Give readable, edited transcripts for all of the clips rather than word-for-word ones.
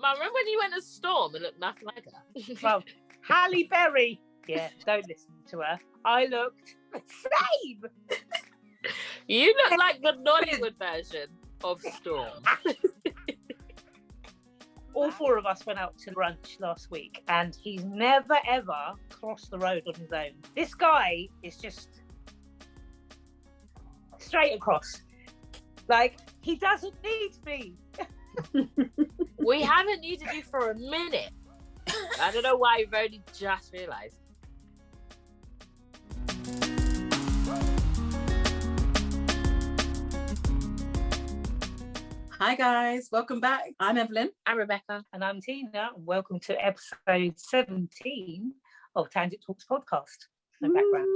Mum, remember when you went to Storm and looked nothing like her? Well, Halle Berry. Yeah, don't listen to her. I looked the same. You look like the Nollywood version of Storm. All four of us went out to brunch last week, and he's never ever crossed the road on his own. This guy is just straight across. Like, he doesn't need me. We haven't needed you for a minute. I don't know why you've only just realised. Hi guys, welcome back. I'm Evelyn. I'm Rebecca. And I'm Tina, and welcome to episode 17 of Tangent Talks podcast. No background.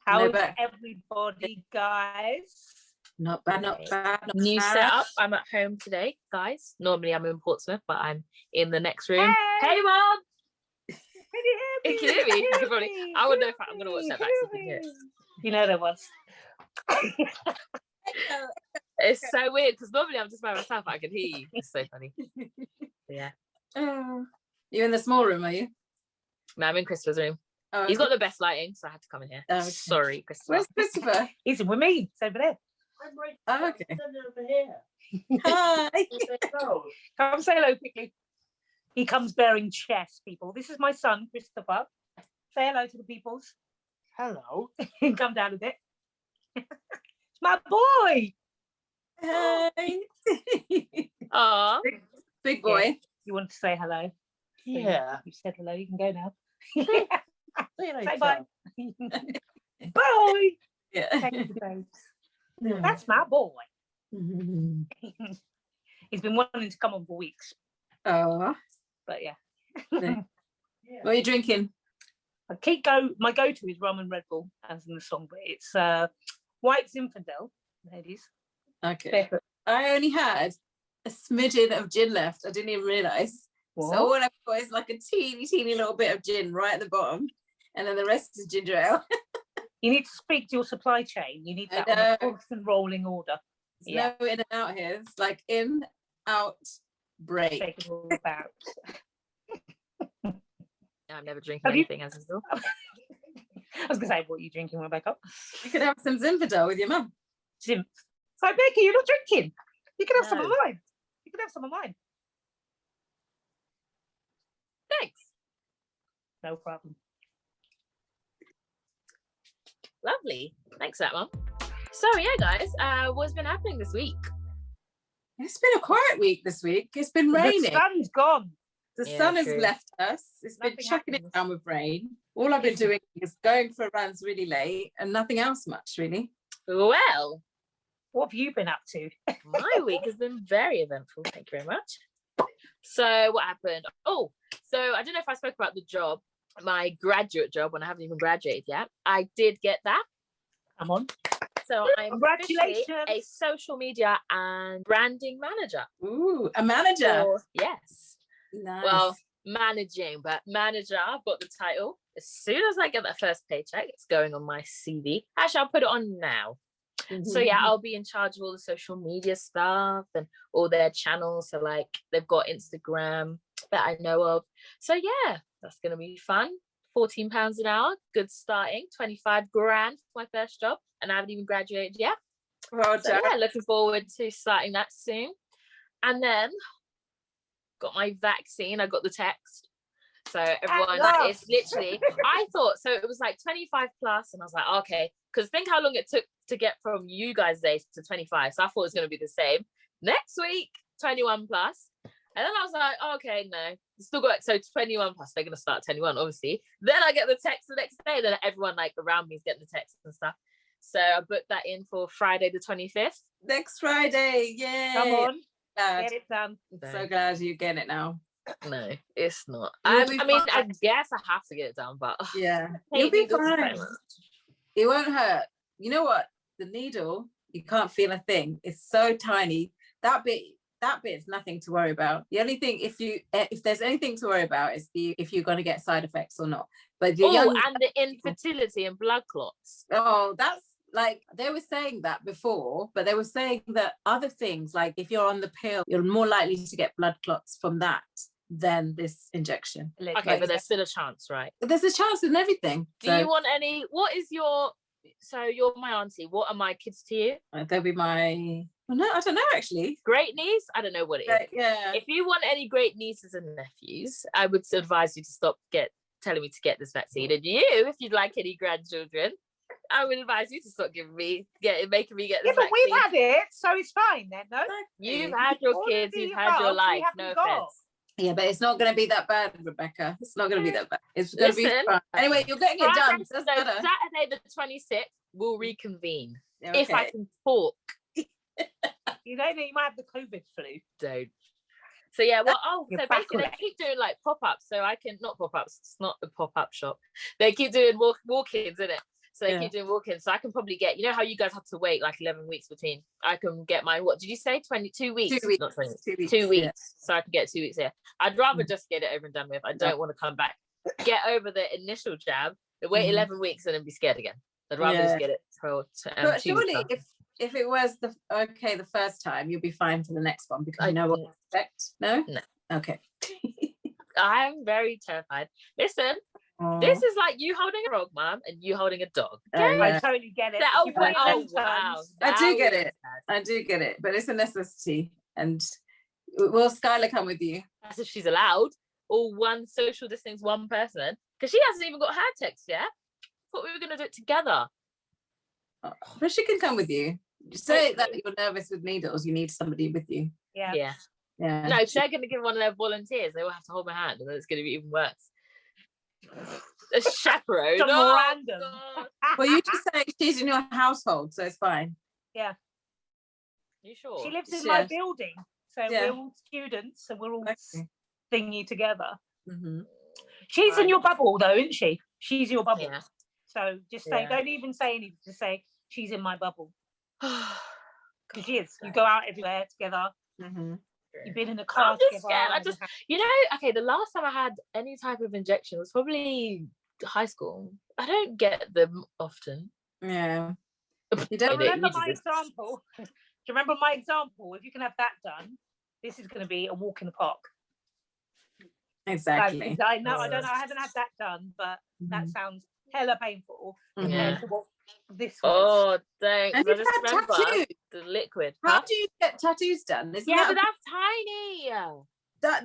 How's everybody, guys? Not bad, not bad. Not New bad. setup. I'm at home today, guys. Normally I'm in Portsmouth, but I'm in the next room. Hey Mom! Can you hear me? Can you hear me? You can probably, I wouldn't know if I'm going to watch that back so you can hear it. You know there was. It's so weird because normally I'm just by myself, but I can hear you. It's so funny. Yeah. You're in the small room, are you? No, I'm in Christopher's room. Oh, He's got the best lighting, so I had to come in here. Oh, okay. Sorry, Christopher. Where's Christopher? He's in with me. It's over there. I'm right Oh, okay. over here. Hi. Come say hello quickly. He comes bearing chest, people. This is my son, Christopher. Say hello to the peoples. Hello. Come down a bit. It's my boy. Hey. Aw. Big boy. Yeah. You want to say hello? Yeah. You said hello. You can go now. See you later. Say bye. Bye. Yeah. Thank you, babes. That's my boy. He's been wanting to come on for weeks, Oh. but yeah. What are you drinking? My go-to is rum and Red Bull, as in the song, but it's White Zinfandel, ladies. Okay. Barefoot. I only had a smidgen of gin left. I didn't even realise. What? So all I've got is like a teeny little bit of gin right at the bottom, and then the rest is ginger ale. You need to speak to your supply chain. You need that on a constant rolling order. There's no in and out here. It's like in, out, break. Take it all about. I'm never drinking anything as usual. I was going to say, what are you drinking, Rebecca? You could have some Zinfandel with your mum. Zim. So, Becky, you're not drinking. You can have some of No. mine. You can have some of mine. Thanks. No problem. Lovely. Thanks for that, Mum. So, yeah, guys, what's been happening this week? It's been a quiet week this week. It's been raining. The sun's gone. The Yeah, sun has true. left us. It's Nothing been chucking happens. it down with rain. All I've been doing is going for runs really late and nothing else much, really. Well, What have you been up to? my week has been very eventful. Thank you very much. So, what happened? Oh, so I don't know if I spoke about the job, my graduate job, when I haven't even graduated yet. I did get that. Come on. So I'm officially Congratulations. a social media and branding manager. Ooh, a manager. Yes. Nice. Well, managing, but manager, I've got the title. As soon as I get that first paycheck, it's going on my CV. Actually, I'll put it on now. So yeah, I'll be in charge of all the social media stuff and all their channels. So like they've got Instagram that I know of. So yeah, that's going to be fun. £14 an hour, good starting. 25 grand for my first job, and I haven't even graduated yet. Well So done. yeah, looking forward to starting that soon. And then got my vaccine. I got the text. So everyone, it's literally, I thought, so it was like 25 plus, and I was like, okay, because think how long it took to get from you guys' days to 25. So I thought it was going to be the same. Next week, 21 plus. And then I was like, oh, okay, no, still got, so 21 plus, they're going to start 21, obviously. Then I get the text the next day, then everyone like around me is getting the text and stuff. So I booked that in for Friday the 25th. Next Friday, yay! Come on. Glad. Get it done. I'm so glad you get it now. No, it's not. You'll I be mean, I fine. guess I have to get it done, but Yeah, hate you'll be needles so fine. much. It won't hurt. You know what? The needle, you can't feel a thing. It's so tiny. That bit's nothing to worry about. The only thing, if there's anything to worry about, is if you're going to get side effects or not. But Oh, and the infertility and blood clots. oh, like they were saying that before, but they were saying that other things, like if you're on the pill, you're more likely to get blood clots from that than this injection. Okay, but there's still a chance, right? There's a chance in everything. Do you want any? What is your? So you're my auntie. What are my kids to you? They'll be my. Well, no, I don't know actually. Great niece? I don't know what it is. Yeah. If you want any great nieces and nephews, I would advise you to stop telling me to get this vaccine. And you, if you'd like any grandchildren, I would advise you to stop making me get this vaccine. Yeah, but we've had it, so it's fine then, no? You've had your kids, you've had your life, no offense. Yeah, but it's not going to be that bad, Rebecca. It's not going to be that bad. It's going to be fun. Anyway, you're getting it done. So Saturday the 26th, we'll reconvene. Okay. If I can talk. You know that you might have the COVID flu. Don't. So yeah, well, You're so basically they keep doing like pop-ups, so I can, not pop-ups, it's not a pop-up shop. They keep doing walk-ins, isn't it? So they keep doing walk-ins. So I can probably get, you know how you guys have to wait like 11 weeks between. I can get mine, what did you say? 22 weeks? 2 weeks. Not 20, 2 weeks. 2 weeks. Yeah. So I can get 2 weeks here. I'd rather just get it over and done with. I don't want to come back. Get over the initial jab, wait 11 weeks and then be scared again. I'd rather just get it but surely if it was the first time, you'll be fine for the next one because you know what to expect. No? Okay. I'm very terrified. Listen, this is like you holding a frog, Mum, and you holding a dog. Yeah. I totally get it. Wow. I do get it. I do get it, but it's a necessity. And will Skylar come with you? That's if she's allowed. Or one social distance, one person, because she hasn't even got her text yet. Thought we were going to do it together. But she can come with you. Just say that you're nervous with needles. You need somebody with you. Yeah. Yeah. No, they're going to give one of their volunteers. They will have to hold my hand, and then it's going to be even worse. A chaperone. Random. Well, you just say she's in your household, so it's fine. Yeah. You sure? She lives in my building, so we're all students, and we're all thingy together. Mm-hmm. She's in your bubble, though, isn't she? She's your bubble. Yeah. So just say, don't even say anything. Just say she's in my bubble. Because she is. You go out everywhere together. Mm-hmm. You've been in the car I'm just together. scared. The last time I had any type of injection was probably high school. I don't get them often. Yeah. You don't remember my example. Do you remember my example? If you can have that done, this is going to be a walk in the park. Exactly. I know. I don't know. I haven't had that done, but that sounds hella painful compared to what this was. Oh, thanks. And I just remember the liquid. How do you get tattoos done? But that's tiny.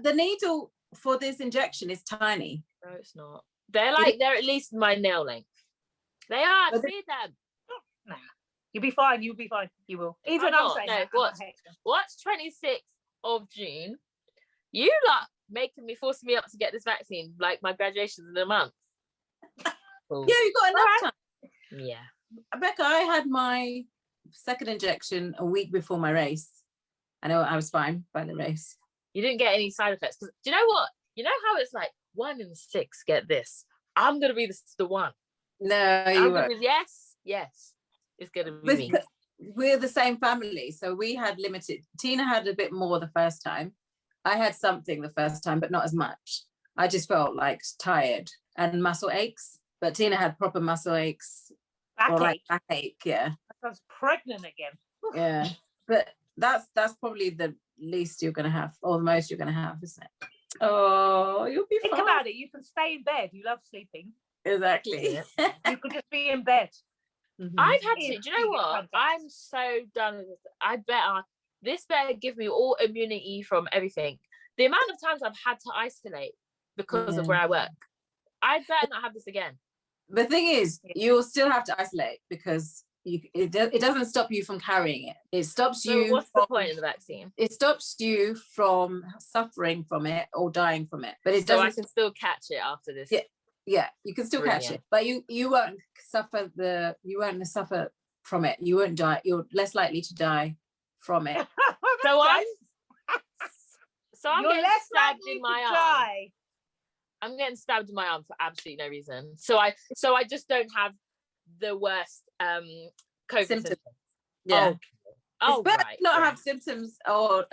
The needle for this injection is tiny. No, it's not. They're at least my nail length. They are. I've seen them. Nah. You'll be fine. You'll be fine. You will. Even I'm saying that. Watch 26th of June. You forcing me up to get this vaccine. Like my graduation's in a month. Cool. Yeah, you got enough time. Yeah. Becca, I had my second injection a week before my race. I know I was fine by the race. You didn't get any side effects. Because do you know what? You know how it's like 1 in 6 get this. I'm gonna be the one. No, you won't. Yes. It's gonna be me. We're the same family, so we had limited. Tina had a bit more the first time. I had something the first time, but not as much. I just felt like tired and muscle aches. But Tina had proper muscle aches. Backache, yeah. I was pregnant again. Yeah. But that's probably the least you're gonna have, or the most you're gonna have, isn't it? Oh, you'll be fine. Think about it. You can stay in bed. You love sleeping. Exactly. You could just be in bed. Mm-hmm. I've had to. Do you know what? I'm so done with this. This better give me all immunity from everything. The amount of times I've had to isolate because of where I work, I better not have this again. The thing is, you'll still have to isolate because it doesn't stop you from carrying it. It stops you. What's the point of the vaccine? It stops you from suffering from it or dying from it. But it doesn't. So I can still catch it after this. Yeah, you can still catch it, but you won't suffer from it. You won't die. You're less likely to die from it. I'm getting stabbed in my arm. I'm getting stabbed in my arm for absolutely no reason. So I just don't have the worst COVID symptoms. Yeah. It's better to not have symptoms, or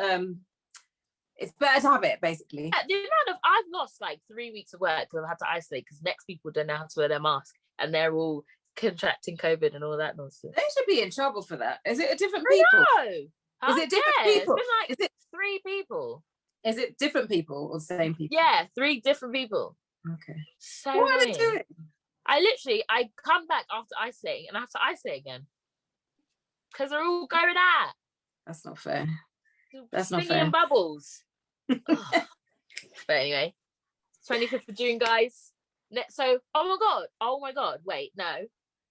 it's better to have it, basically. The amount of I've lost like 3 weeks of work because I've had to isolate because next people don't know how to wear their mask and they're all contracting COVID and all that nonsense. They should be in trouble for that. Is it different people? No. Is it different Yeah, people? It's been like Is it 3 people. Is it different people or the same people? Yeah, 3 different people. Okay. So What are they annoying. doing? I come back after isolating and I have to isolate again. Because they're all going out. That's not fair. That's not Singing fair. in bubbles. Ugh. But anyway, 25th of June, guys. So, oh my god, wait, no.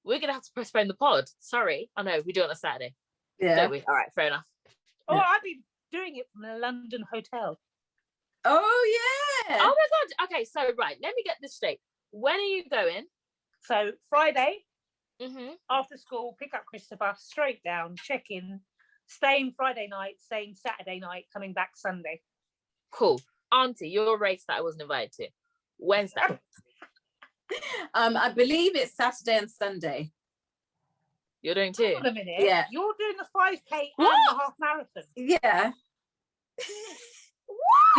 We're going to have to postpone the pod. Sorry. I know, we do it on a Saturday. Yeah. Don't we? All right, fair enough. Oh, Yeah. I've been doing it from a London hotel. Oh yeah. Oh my god. Okay, so right, let me get this straight. When are you going? So Friday, Mm-hmm. after school, pick up Christopher, straight down, check in, staying Friday night, staying Saturday night, coming back Sunday. Cool. Auntie, your race that I wasn't invited to. When's that? I believe it's Saturday and Sunday. You're doing too? Hold on a minute. Yeah. You're doing the 5K and What? the half marathon. Yeah.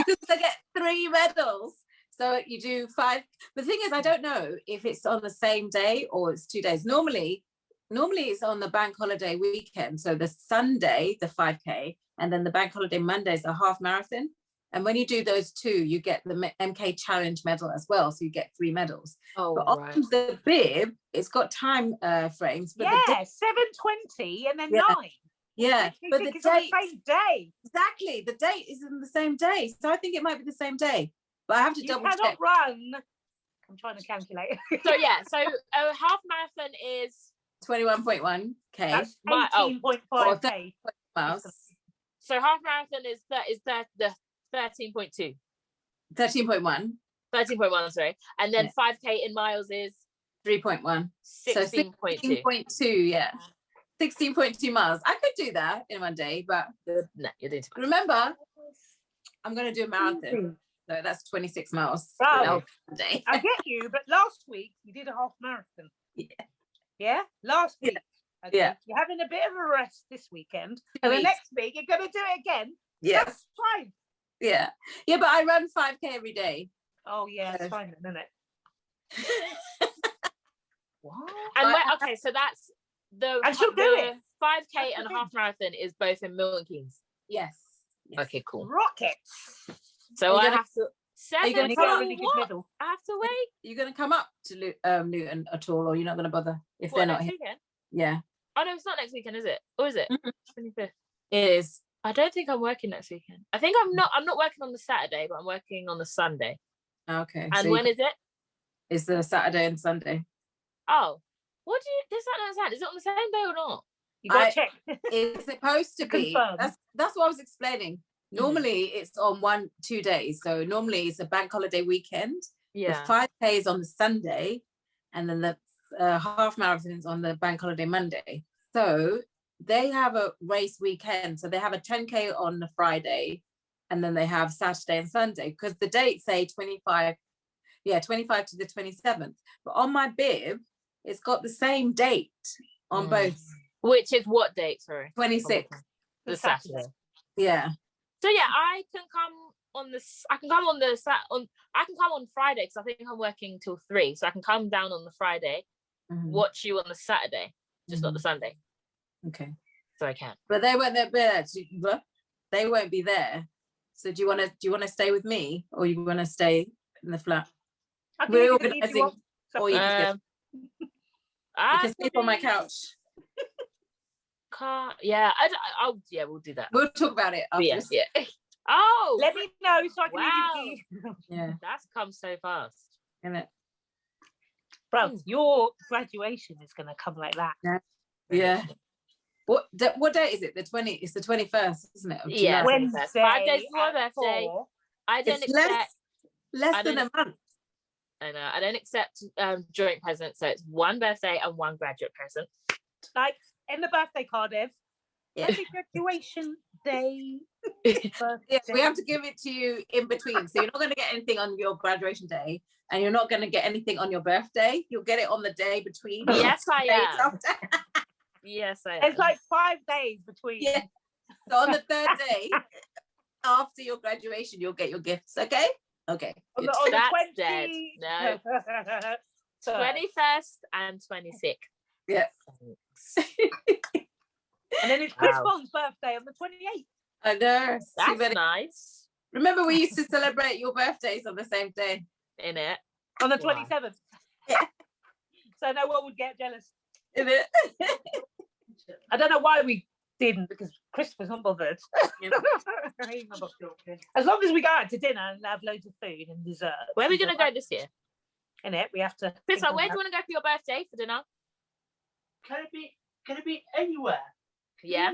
Because they get 3 medals. So you do 5. The thing is, I don't know if it's on the same day or it's 2 days. Normally it's on the bank holiday weekend. So the Sunday, the 5K, and then the bank holiday Monday is the half marathon. And when you do those 2, you get the MK Challenge medal as well. So you get 3 medals. Oh, But on right. the bib, it's got time frames. But Yeah, 7:20 and then Yeah. 9. yeah, You but think the it's on the date, same day. exactly, the date is in the same day. So I think it might be the same day. But I have to You double cannot check. run. I'm trying to calculate. So yeah, so a half marathon is 21.1K That's My- oh. 18.5K. miles. so half marathon is the 13.2. 13.1, 13.1, sorry. And then Yeah. 5K in miles is 3.1. So 16.2. 16.2, yeah. 16.2 miles. I could do that in one day, but No, you're doing too much. remember, I'm going to do a marathon. So that's 26 miles. Right. a day. I get you, but last week you did a half marathon. Yeah. Yeah? Last week. Okay. Yeah. You're having a bit of a rest this weekend. 2 And the weeks. next week you're going to do it again. Yes. That's fine. Yeah. Yeah, but I run 5K every day. Oh, yeah, it's Yeah. fine then, isn't it? What? And I- okay, so that's the And she'll do the it. 5K That's and the a half marathon is both in Milton Keynes. Yes. Yes. Okay, cool. Rockets. So Are you I gonna- have to you gonna And you come get a on, really good what? medal. I have to wait. You're going to come up to Luton at all, or you're not going to bother if What, they're not next here? weekend? Yeah, Oh no, it's not next weekend, is it? Or is it? Mhm. 25th. it is. I don't think I'm working next weekend. I think I'm not working on the Saturday, but I'm working on the Sunday. Okay. And so when is it? it's the Saturday and Sunday. Oh. What do you does that not sound? Is it on the same day or not? You got I- to check. It's supposed to be. Confirm. That's what I was explaining. Normally it's on 2 days. So normally it's a bank holiday weekend. Yeah. The 5K is on the Sunday, and then the half marathon is on the bank holiday Monday. So they have a race weekend. So they have a 10K on the Friday, and then they have Saturday and Sunday, because the dates say 25 to the 27th. But on my bib, it's got the same date on Mm. both. Which is what date, sorry? 26. The Saturday. Yeah. So yeah, I can come on Friday because I think I'm working till 3. So I can come down on the Friday, Mhm. watch you on the Saturday, just not the Sunday. Okay. So I can. But they won't be there. They won't be there. So do you want to stay with me, or you want to stay in the flat? I can We're leave you if organising, you want. or you can, you can sleep on my couch. Yeah, we'll do that. We'll talk about it But yeah, after. yeah. Oh, Let me know so I can Wow. leave you the key. Yeah. that's come so fast. Innit? Bro, your graduation is going to come like that. Yeah. What date is it? It's the 21st, isn't it? Of Yeah, July? Wednesday 5 days before my at birthday. 4. I don't It's accept. less I than a month. I know. I don't accept joint presents. So it's one birthday and one graduate present. Like in the birthday card, Ev. Yeah. Happy graduation day. Yeah, we have to give it to you in between. So you're not going to get anything on your graduation day, and you're not going to get anything on your birthday. You'll get it on the day between. Yes, I Days am. after. Yes, I am. It's like 5 days between. Yeah. So on the 3rd day after your graduation, you'll get your gifts. Okay. Okay. On good. the, on the That's 20... dead. No. So, 21st and 26th. Yeah. And then it's Chris Wow. Bond's birthday on the 28th. I know. That's nice. Remember, we used to celebrate your birthdays on the same day. In it. On the Wow. 27th. Yeah. So no one would get jealous. In it. I don't know why we didn't, because Chris was not bothered. As long as we go out to dinner and have loads of food and dessert. Where are we going to go this year? In it, we have to. Chris, where do you want to go for your birthday for dinner? Can it be anywhere? Yeah.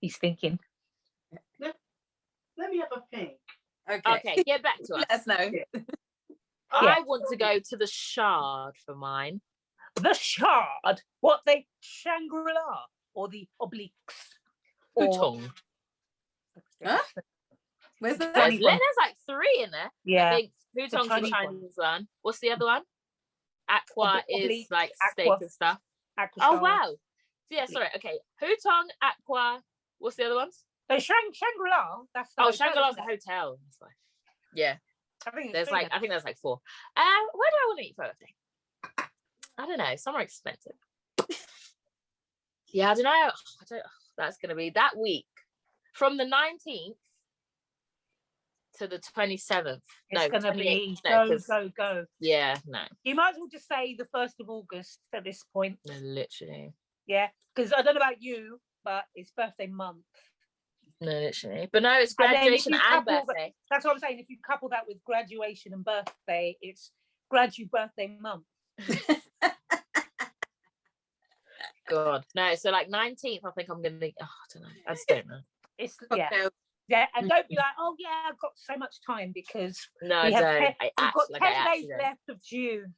He's thinking. Let me have a think. Okay. Get back to us. Let us know. I want to go to the Shard for mine. The Shard? What, the Shangri-La? Or the Obliques? Hutong. Huh? Where's that? There's like 3 in there. Yeah. I think Hutong's the Chinese Chinese one. What's the other one? Aqua is Oblique, like steak Aqua. and stuff. Aqua Oh, Shard. wow. So, yeah, sorry. Okay. Hutong, Aqua. What's the other ones? So Shangri-La, that's the Oh, hotel, Shangri-La's isn't the it? hotel. That's fine. Yeah. I think There's it's like, I think there's like 4. Where do I want to eat for birthday? I don't know. Somewhere expensive. Yeah, I don't know. That's going to be that week from the 19th to the 27th. It's going to be go. Yeah, no. You might as well just say the 1st of August at this point. No, literally. Yeah, because I don't know about you, but it's birthday month. No, literally. But no, it's graduation and birthday. That's what I'm saying. If you couple that with graduation and birthday, it's gradu birthday month. God. No, so like 19th, I think I'm going to... I don't know. I just don't know. It's, yeah, and don't be like, oh yeah, I've got so much time, because No, we've got 10 10 days left of June,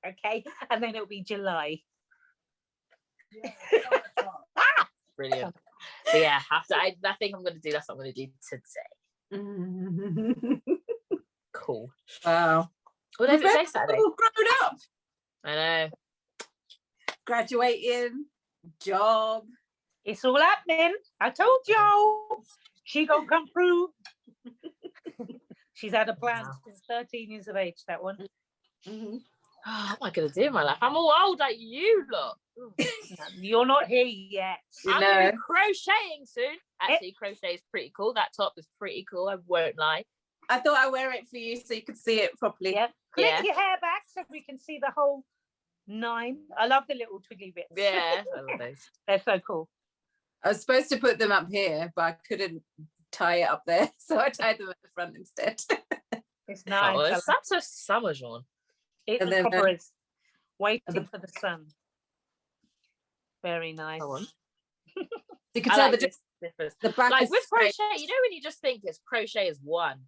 okay, and then it'll be July. Brilliant. So yeah, I think I'm going to do. That's what I'm going to do today. Cool. Wow. What does it say Saturday? All grown up. I know. Graduating, job. It's all happening. I told you. She gonna come through. She's had a plan since 13 years of age, that one. Mm-hmm. Oh, what am I going to do in my life? I'm all old like you lot. You're not here yet. I'm going to be crocheting soon. Actually, crochet is pretty cool. That top is pretty cool. I won't lie. I thought I'd wear it for you so you could see it properly. Yeah. Clip your hair back so we can see the whole 9. I love the little twiggly bits. Yeah, I love those. They're so cool. I was supposed to put them up here, but I couldn't tie it up there, so I tied them at the front instead. It's nice. Oh, it's such a summer, Jean. It And then, proper is waiting for the sun. Very nice. You can I tell like the difference. the back Like is with straight. crochet, you know when you just think it's crochet is one.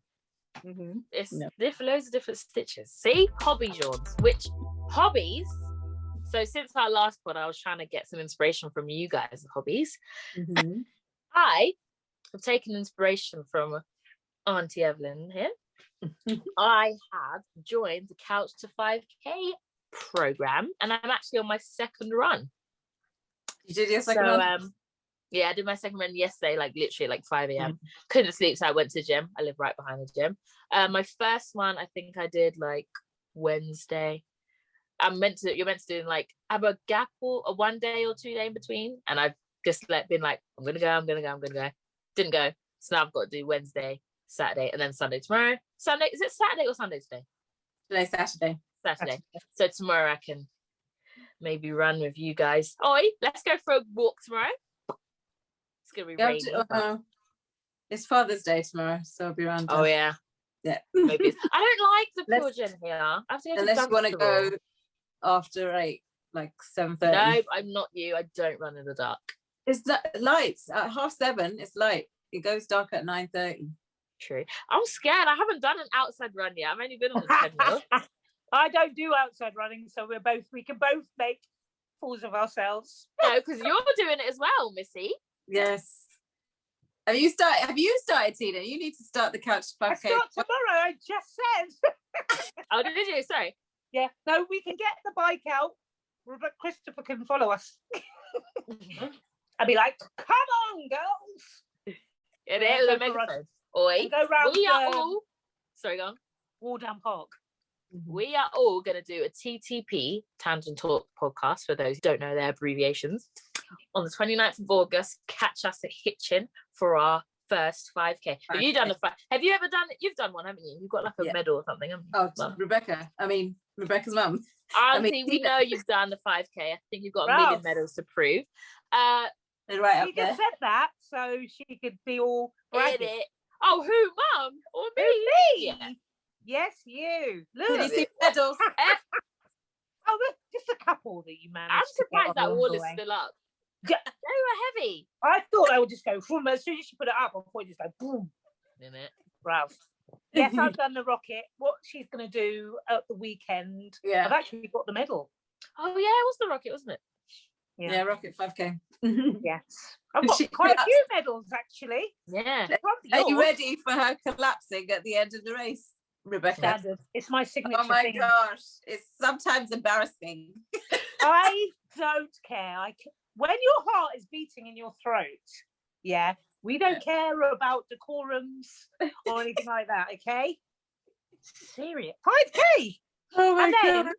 Mm-hmm. It's loads of different stitches. See, hobby Jeans. Which hobbies? So since our last pod, I was trying to get some inspiration from you guys' hobbies. Mm-hmm. I have taken inspiration from Auntie Evelyn here. I have joined the Couch to 5K program, and I'm actually on my 2nd run. You did your second run? Yeah, I did my 2nd run yesterday, like literally like 5 a.m. Couldn't sleep, so I went to the gym. I live right behind the gym. My first one, I think I did like Wednesday. You're meant to do like have a gap or a 1 day or 2 day in between, and I've just been like, I'm gonna go. Didn't go, so now I've got to do Wednesday, Saturday, and then Sunday. Tomorrow, Sunday, is it Saturday or Sunday today? Today's Saturday. So tomorrow I can maybe run with you guys. Oi, let's go for a walk tomorrow. It's gonna be rainy. It's Father's Day tomorrow, so I'll be around. Oh yeah. Maybe I don't like the Pure here. I have to go unless you want to go after 8, like 7:30. No, I'm not you. I don't run in the dark. It's lights at 7:30. It's light. It goes dark at 9:30. True. I'm scared. I haven't done an outside run yet. I've only been on the treadmill. I don't do outside running, so we can both make fools of ourselves. No, because you're doing it as well, Missy. Yes. Have you started, Tina? You need to start the Couch to 5K. I start tomorrow. I just said. Oh, did you? Sorry. Yeah. No, we can get the bike out. Christopher can follow us. I'd be like, "Come on, girls!" It is a megaphone. Oi, go round we are all. Sorry, go on. Wardown Park. we are all going to do a TTP, Tangent Talk podcast, for those who don't know their abbreviations. On the 29th of August, catch us at Hitchin for our first 5K. Have you done a Have you ever done it? You've done one, haven't you? You've got like a medal or something, haven't you? Oh, Rebecca's mum. Auntie, we know you've done the 5K. I think you've got a million medals to prove. They're right up She there. just said that so she could be all bragging. Oh, who, mum or me? Me? Yeah. Yes, you. Look. Can you see medals? Oh, just a couple that you managed. I'm surprised that wall is way. still up. Yeah. They were heavy. I thought I would just go from as soon as she put it up, I thought just go boom. In it. Bruv. Yes, I've done the rocket. What she's going to do at the weekend. Yeah. I've actually got the medal. Oh, yeah, it was the rocket, wasn't it? Yeah, rocket 5K. Yes. I've got quite a few medals, actually. Yeah. Are you ready for her collapsing at the end of the race, Rebecca? Standard. It's my signature Oh my thing. gosh. It's sometimes embarrassing. I don't care. When your heart is beating in your throat, yeah, we don't care about decorums or anything like that, okay? Serious. 5K! Oh my God.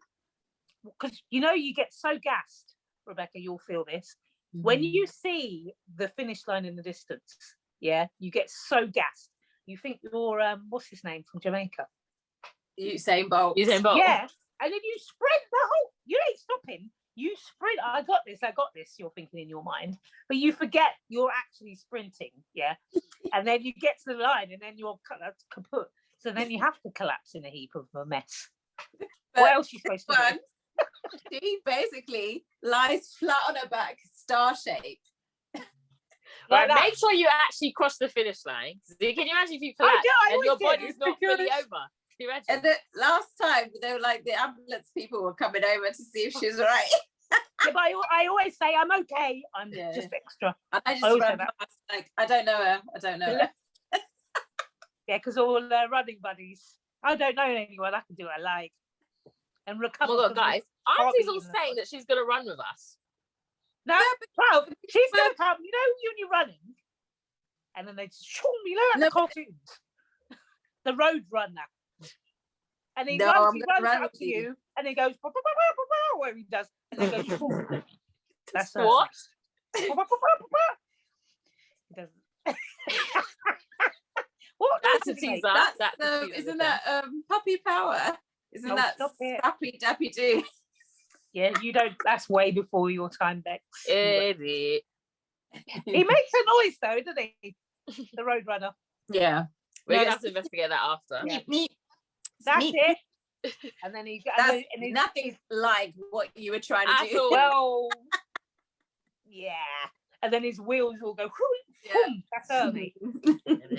Because, you get so gassed, Rebecca, you'll feel this. When you see the finish line in the distance, yeah, you get so gassed. You think you're, what's his name, from Jamaica? Usain Bolt. Usain Bolt. Yeah, and then you sprint the whole, you ain't stopping. You sprint, I got this, you're thinking in your mind, but you forget you're actually sprinting, yeah? And then you get to the line and then you're kaput. So then you have to collapse in a heap of a mess. What else are you supposed to do? She basically lies flat on her back, star shape. Right, make sure you actually cross the finish line. Can you imagine if you collapse and your body's not fully over? Can you imagine? And the last time they were like, the ambulance people were coming over to see if she was right. Yeah, but I always say I'm okay. I'm just extra. And I just ran past, like, I don't know her. Yeah, because all running buddies. I don't know anyone. I can do what I like. And recover. Oh my God, guys. Auntie's all saying that she's going to run with us. No, well, she's going to come. You know, when you're running, and then they just, the cartoons. The road runner. And he runs up to you, and he goes, where he does, and then goes, that's what? He doesn't. What? That's a teaser. Isn't that puppy power? Isn't that Sappy Dappy Doo? Yeah, you don't. That's way before your time, Bex. Idiot. He makes a noise though, doesn't he? The Roadrunner. Yeah, we're gonna have to investigate that after. Yeah. That's it. And then and nothing like what you were trying to do. Well, yeah. And then his wheels will go. That's early.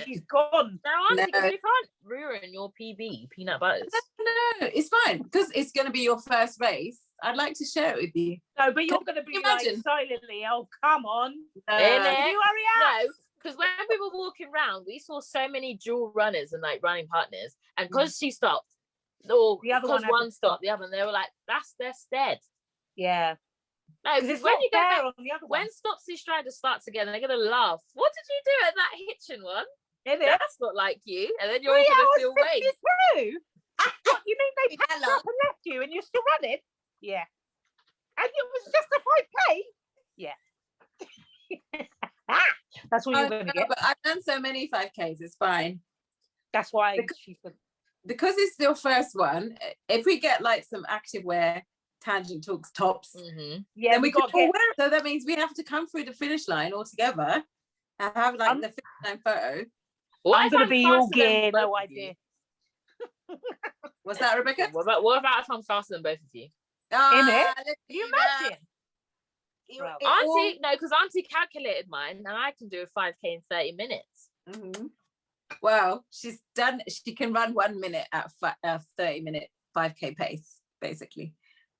She's gone. No, Auntie, you can't ruin your PB, peanut butters. No, it's fine because it's going to be your first race. I'd like to share it with you. No, but you're going to be like silently. Oh, come on! Can you hurry up? No, because when we were walking around, we saw so many dual runners and like running partners, and because she stopped, or the other one stopped, the other, and they were like, "That's their stead." Yeah. No, because when you go back, when Stopsy's trying to start together, they're gonna laugh. What did you do at that Hitchin one? That's not like you. And then you're all gonna feel waste. What, you mean they packed up and left you and you're still running? Yeah. And it was just a 5K? Yeah. That's what you're gonna get. But I've done so many 5Ks, it's fine. That's why because it's your first one, if we get like some activewear Tangent Talks tops, yeah, then we got wear it. So that means we have to come through the finish line all together and have like the finish line photo. Well, I'm gonna be all gear, no idea. What's that, Rebecca? What about if I'm faster than both of you? In it? Can you imagine? Auntie, no, because Auntie calculated mine, and I can do a 5K in 30 minutes. Well, she's done. She can run 1 minute at a 30-minute 5K pace, basically.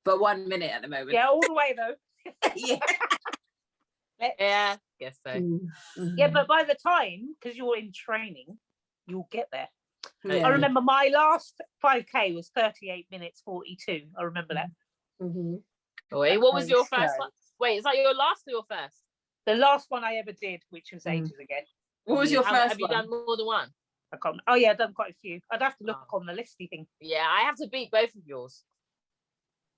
For 1 minute at the moment. Yeah, all the way though. Yeah, guess so. Yeah, but by the time, because you're in training, you'll get there. Yeah. I remember my last 5K was 38 minutes 42. I remember that. Wait, what was your first one? Wait, is that your last or your first? The last one I ever did, which was ages ago. What was your first one? Have you done more than one? I can't. Oh yeah, I've done quite a few. I'd have to look on the listy thing. Yeah, I have to beat both of yours.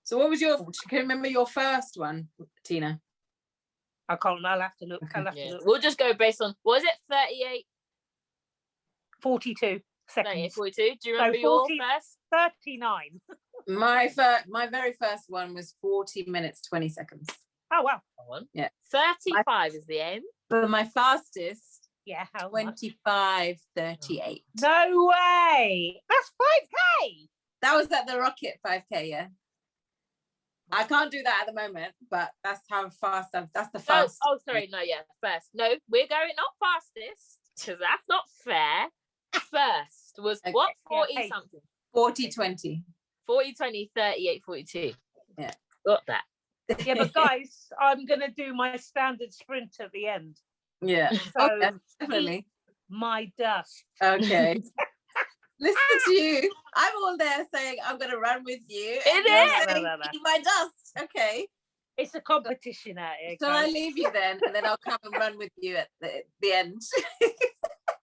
So what was your? Can you remember your first one, Tina? I can't. I'll have to look. Okay. I'll have to look. We'll just go based on. Was it 38? 42 seconds. 38, 42. Do you remember your first? 39. My very first one was 40 minutes 20 seconds. Oh wow. Yeah. 35 is the aim. But my fastest, Yeah, how 25:38. No way. That's 5K. That was at the Rocket 5K, yeah. I can't do that at the moment, but that's how fast that's the fast. Oh, sorry, no, yeah, first. No, we're going not fastest, because that's not fair. First was Okay. what? 40 Yeah, something. 40-20. 40, 20, 38, 42. Yeah. Got that. Yeah, but guys, I'm gonna do my standard sprint at the end. Yeah. So Okay, definitely. my dust. Okay. Listen to you. I'm all there saying I'm gonna run with you. It is is. eat my dust. Okay. It's a competition out here. Shall I guys. leave you then, and then I'll come and run with you at the end.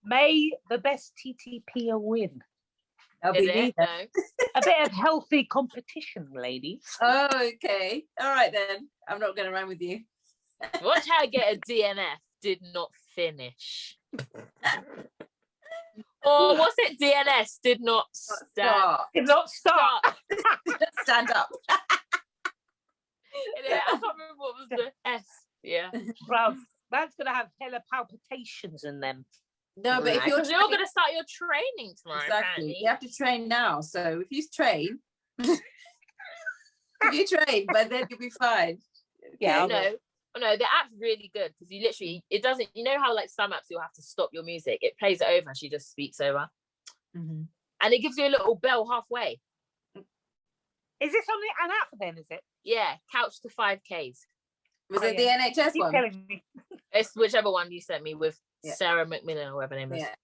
May the best TTP win. I'll Is be it? me No. then. A bit of healthy competition, ladies. Oh, okay. All right then. I'm not gonna run with you. Watch how I get a DNF. Did not finish. Or was it DNS? Did not stand. Start. Did not start. Stand up. Yeah, I can't remember what was the S. Yeah. Bruv, that's gonna have hella palpitations in them. No, but if you're Because you're going to start your training tomorrow. exactly, Apparently. you have to train now. So if you train, but then you'll be fine. Yeah, Okay? No, the app's really good because you literally, it doesn't, you know how like some apps you'll have to stop your music, it plays it over and she just speaks over. Mhm. And it gives you a little bell halfway. Is this on an app then, is it? Yeah, couch to 5Ks. Was Oh, it yeah. the NHS Keep one? telling me. It's whichever one you sent me with Yeah. Sarah McMillan or whatever her name is. Yeah.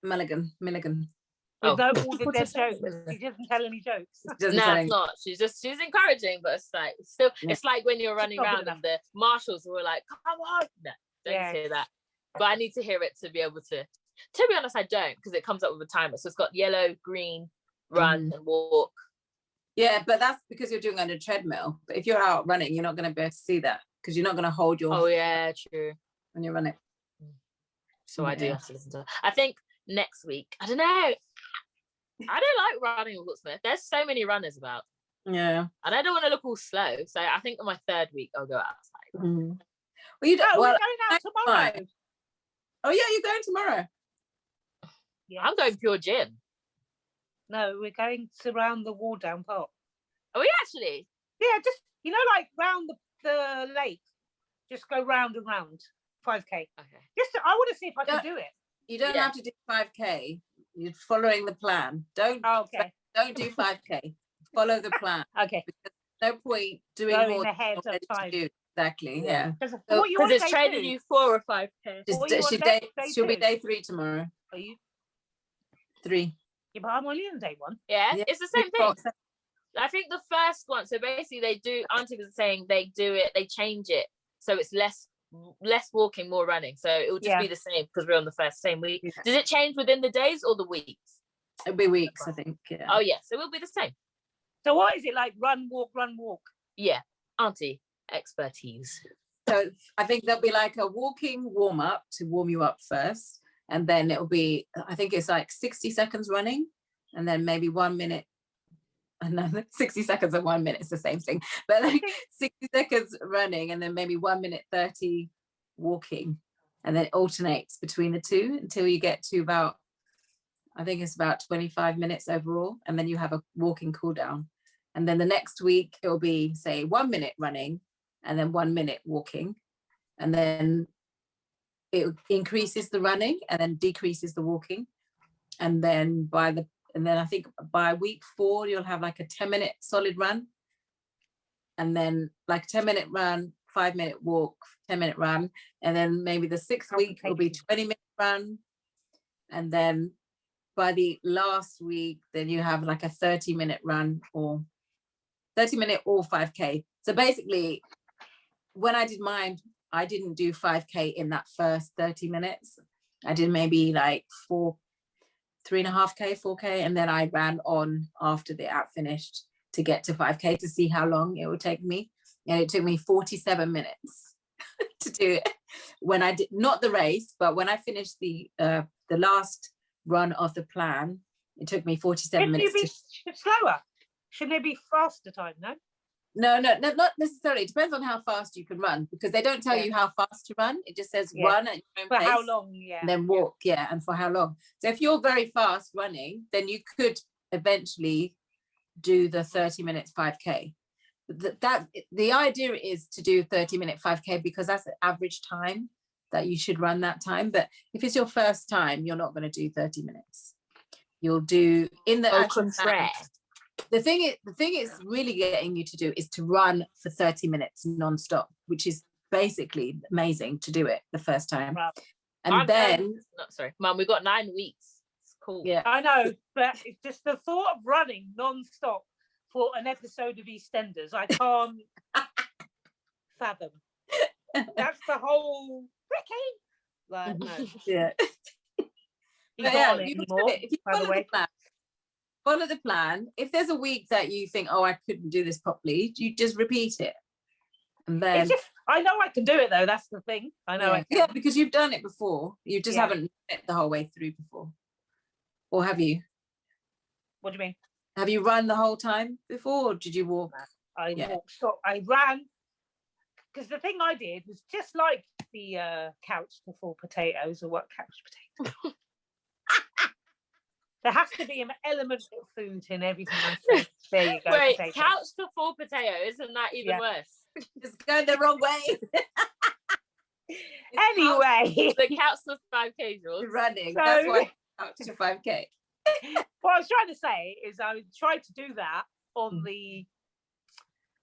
Milligan. With Oh. all the dead jokes. She doesn't tell any jokes. Doesn't No, tell it's not. She's encouraging, but it's like still Yeah. it's like when you're running not good around enough. and the marshals were like, come on. No, don't Yeah. hear that. But I need to hear it to be able to be honest, I don't, because it comes up with a timer. So it's got yellow, green, run and walk. Yeah, but that's because you're doing it on a treadmill. But if you're out running, you're not going to be able to see that because you're not going to hold your Oh yeah, true. when you're running. So I do Yeah. have to listen to it. I think next week, I don't know. I don't like running with Smith. There's so many runners about. Yeah. And I don't want to look all slow. So I think on my third week I'll go outside. Mhm. Well, you No, don't. we're Well, going out tomorrow. oh yeah, you're going tomorrow. Yes. I'm going pure gym. No, we're going to round the wall down park. Are we actually? Yeah, just, like round the lake. Just go round and round. 5K. Okay. Just, I want to see if I can Yeah. do it. You don't Yeah. have to do 5K. You're following the plan. Don't Okay. do 5K. Follow the plan. Okay. No point doing Going more ahead than of you're ready to time. do. Exactly. Yeah. Because So- what you on Because it's day training 2? you 4 or 5K. Just, What are you on day she'll be 2? day 3 tomorrow. Are you? 3. Yeah, but I'm only on day 1. Yeah, Yeah. it's the same thing. I think the first one, so basically they do, Auntie was saying they do it, they change it. So it's less walking, more running. So it will just Yeah. be the same because we're on the same week. Yeah. Does it change within the days or the weeks? It'll be weeks, I think. Yeah. Oh, yeah. So it will be the same. So what is it like? Run, walk, run, walk. Yeah. Auntie, expertise. So I think there'll be like a walking warm up to warm you up first. And then it'll be, I think it's like 60 seconds running. And then maybe 1 minute. Another 60 seconds and 1 minute. It's the same thing. But like 60 seconds running and then maybe 1 minute 30 walking. And then it alternates between the two until you get to about, I think it's about 25 minutes overall. And then you have a walking cool down. And then the next week it will be, say, 1 minute running and then 1 minute walking. And then it increases the running and then decreases the walking. And then I think by week 4, you'll have like a 10-minute solid run. And then like 10-minute run, 5-minute walk, 10-minute run. And then maybe the 6th week will be 20-minute run. And then by the last week, then you have like a 30-minute run or 30-minute or 5K. So basically, when I did mine, I didn't do 5K in that first 30 minutes. I did maybe like 4 3.5k, 4k, and then I ran on after the app finished to get to 5k to see how long it would take me, and it took me 47 minutes to do it. When I did not the race, but when I finished the last run of the plan, it took me 47 minutes. Shouldn't you be slower? Shouldn't it be faster time? No, not necessarily. It depends on how fast you can run, because they don't tell you how fast to run. It just says run at your own for pace, how long, and then walk, and for how long. So if you're very fast running, then you could eventually do the 30 minutes 5k. The idea is to do 30-minute 5k because that's the average time that you should run that time. But if it's your first time, you're not going to do 30 minutes. You'll do in the actual time. The thing it's really getting you to do is to run for 30 minutes non-stop, which is basically amazing to do it the first time. Wow. And then Mum, we've got 9 weeks. It's cool. Yeah, I know, but it's just the thought of running non-stop for an episode of EastEnders, I can't fathom. That's the whole Ricky. Like, no. Yeah. He's not on it anymore, if you by the way. Follow the plan. If there's a week that you think, oh, I couldn't do this properly, you just repeat it. And then I know I can do it though, that's the thing. I know I can. Yeah, because you've done it before. You just haven't it the whole way through before. Or have you? What do you mean? Have you run the whole time before, or did you walk? I walked, I ran. Because the thing I did was just like the couch for potatoes, or what couch potatoes. There has to be an element of food in everything I say. There you go. Wait, potatoes. couch to 4 potatoes, isn't that even worse? It's going the wrong way. Anyway, the couch to 5k, Jules. Running. So, that's why couch to 5k. What I was trying to say is I tried to do that on the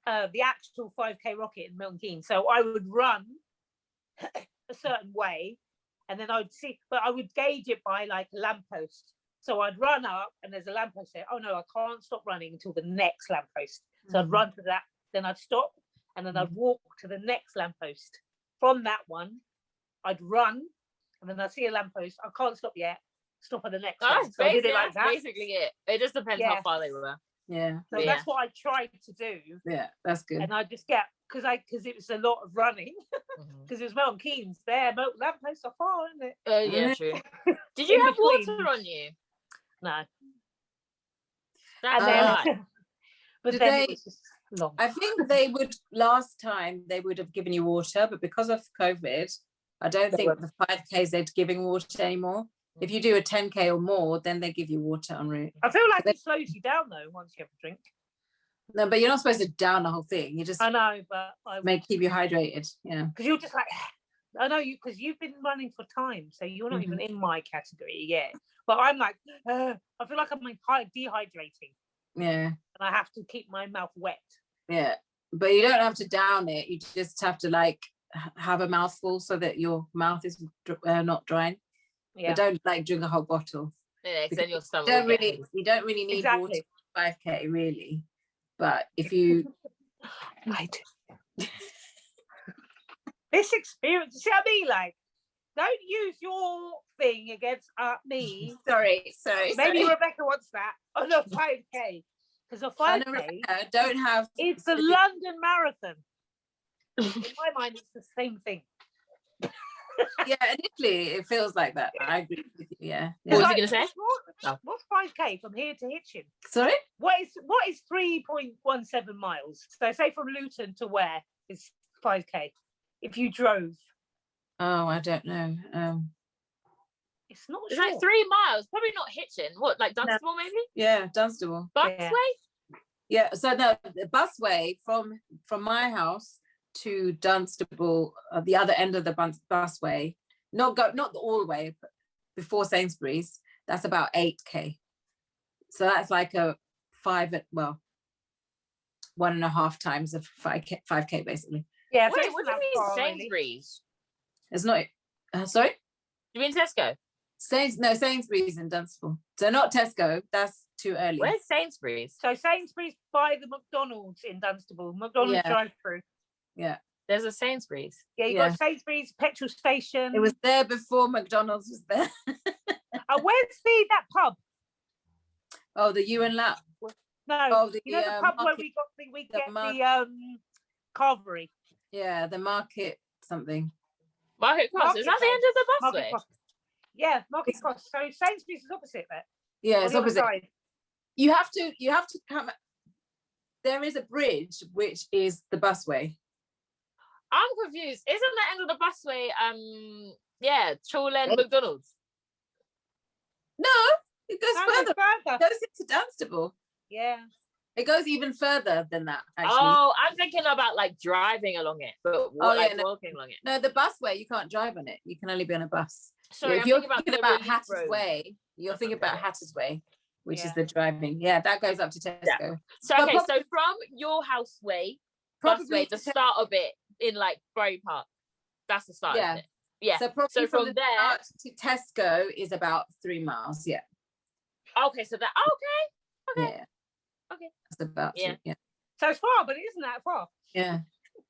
actual 5k rocket in Milton Keynes. So I would run a certain way, and then I'd see, but I would gauge it by like a lamppost. So I'd run up, and there's a lamppost there. Oh no, I can't stop running until the next lamppost. So I'd run to that, then I'd stop, and then I'd walk to the next lamppost. From that one, I'd run, and then I'd see a lamppost. I can't stop yet. Stop at the next one. So I did it like that. Basically it. It just depends how far they were. Yeah. So that's what I tried to do. Yeah, that's good. And I just get, because it was a lot of running, because it was Milton Keynes there. Lampposts are far, isn't it? Oh, yeah, true. Did you have water on you? No. That's then, but then it was just long. I think they would, last time, they would have given you water, but because of COVID, I don't think the 5Ks they're giving water anymore. If you do a 10k or more, then they give you water en route. I feel like it slows you down though once you have a drink. No, but you're not supposed to down the whole thing. You just I know, but keep you hydrated. Yeah, because you're just like, I know you, because you've been running for time, so you're not even in my category yet. But I'm like, I feel like I'm like dehydrating. Yeah, and I have to keep my mouth wet. Yeah, but you don't have to down it. You just have to like have a mouthful so that your mouth is not drying. Yeah, but don't like drink a whole bottle. Yeah, then your stomach. You don't really need water for 5k really, but if you, I do. This experience, see what I mean? Like, don't use your thing against me. Sorry. Maybe Rebecca wants that on a 5k, because a 5k don't have. It's a London Marathon. In my mind, it's the same thing. Yeah, initially it feels like that. I agree with you. Yeah. What was you gonna say? What's 5k from here to Hitchin? Sorry. What is 3.17 miles? So say from Luton to where is 5k? If you drove. Oh, I don't know. It's not. It's like 3 miles. Probably not Hitchin. What, like Dunstable maybe? Yeah, Dunstable. Busway? Yeah. So no, the busway from my house to Dunstable, the other end of the busway, not all the way, but before Sainsbury's, that's about 8k. So that's like a 1.5 times of 5k basically. Yeah. Wait, what do you mean Sainsbury's? It's not. Sorry. You mean Tesco? Sainsbury's in Dunstable. So not Tesco. That's too early. Where's Sainsbury's? So Sainsbury's by the McDonald's in Dunstable. McDonald's drive-through. Yeah. There's a Sainsbury's. Yeah, you got Sainsbury's petrol station. It was there before McDonald's was there. Where's that pub? Oh, the U and Lap. No, Oh, the pub where we get the carvery. Yeah, the market something. Market Cross. Is that the end of the busway? Yeah, Market Cross. So Sainsbury's is opposite there. Yeah, it's opposite. You have to come. There is a bridge which is the busway. I'm confused. Isn't the end of the busway Chorley McDonald's? No, it goes further. It goes into Dunstable. Yeah. It goes even further than that, actually. Oh, I'm thinking about like driving along it, but walking along it. No, the busway, you can't drive on it. You can only be on a bus. Sorry, if you're thinking about Hatter's Way, you're thinking about Hatter's Way, which is the driving. Yeah, that goes up to Tesco. Yeah. So so from your house way, busway, the start of it in like Bury Park, that's the start, isn't it? Yeah. So from there to Tesco is about 3 miles. Yeah. Okay, so that okay. Yeah. Okay. That's about it. Yeah. So it's far, but it isn't that far. Yeah.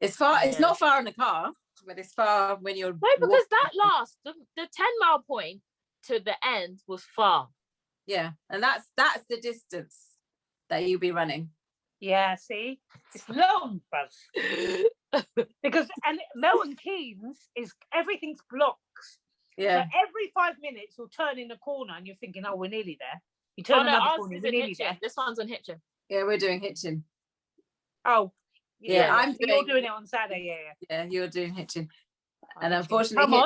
It's far. It's not far in the car, but it's far when you're. Wait, because that last the 10-mile point to the end was far. Yeah, and that's the distance that you'll be running. Yeah, see, it's long, Buzz. Because Milton Keynes is everything's blocked. Yeah. So every 5 minutes you'll turn in a corner and you're thinking, oh, we're nearly there. You turn another corner, we're nearly there. This one's on Hitchin. Yeah, we're doing Hitchin. Oh. Yeah, you're doing it on Saturday, Yeah, you're doing Hitchin. And unfortunately,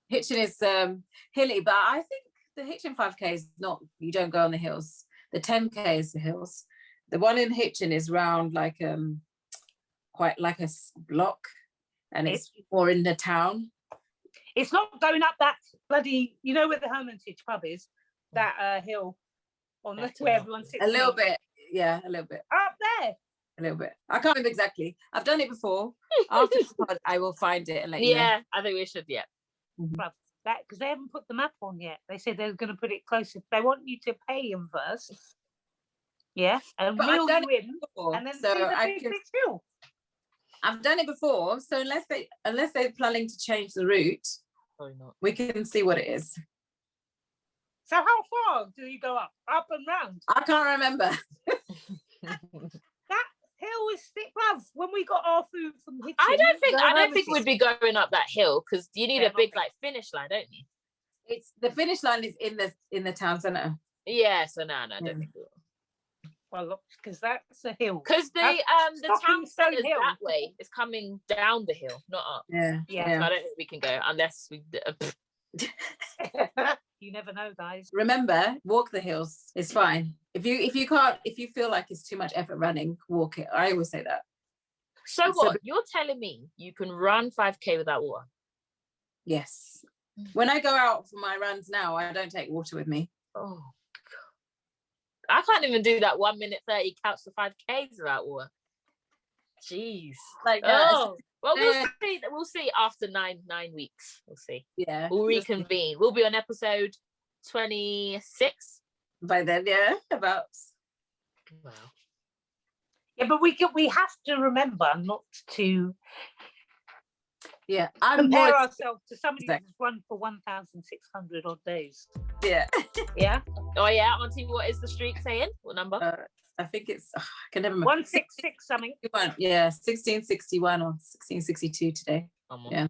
Hitchin is hilly, but I think the Hitchin 5K is not, you don't go on the hills. The 10K is the hills. The one in Hitchin is round like quite like a block, and it's more in the town. It's not going up that bloody, you know where the Hermitage pub is, that hill on the where everyone sits. A little bit, yeah, a little bit. Up there. A little bit. I can't remember exactly. I've done it before. After the pod, I will find it and let you know. Yeah, I think we should, That because they haven't put the map on yet. They said they're going to put it closer. They want you to pay them first. Yeah, and reel you in, before, and then so I can. I've done it before, so unless they're planning to change the route, probably not. We can see what it is. So how far do you go up and round? I can't remember. That hill is thick, love. When we got our food from Hitchin, I don't think we'd be going up that hill because you need a big like finish line, don't you? It's the finish line is in the town centre. Yeah, so no, I don't think we will. Well, look, because that's a hill. Because the town centre is that way. It's coming down the hill, not up. Yeah. So I don't think we can go unless we. You never know, guys. Remember, walk the hills. It's fine. If you feel like it's too much effort running, walk it. I always say that. So what? You're telling me you can run 5K without water? Yes. When I go out for my runs now, I don't take water with me. Oh. I can't even do that 1 minute 30 couch to 5Ks without water. Jeez. Like well, we'll see after nine weeks. We'll see. Yeah. We'll reconvene. We'll be on episode 26 by then. Yeah, about. Wow. Yeah, but we have to remember not to. Yeah, compare ourselves to somebody who's run for 1,600 odd days. Yeah. Yeah. Oh yeah, Auntie, what is the streak saying? What number? I think it's I can never remember. 166 something. Yeah, 1661 or 1662 today. Yeah.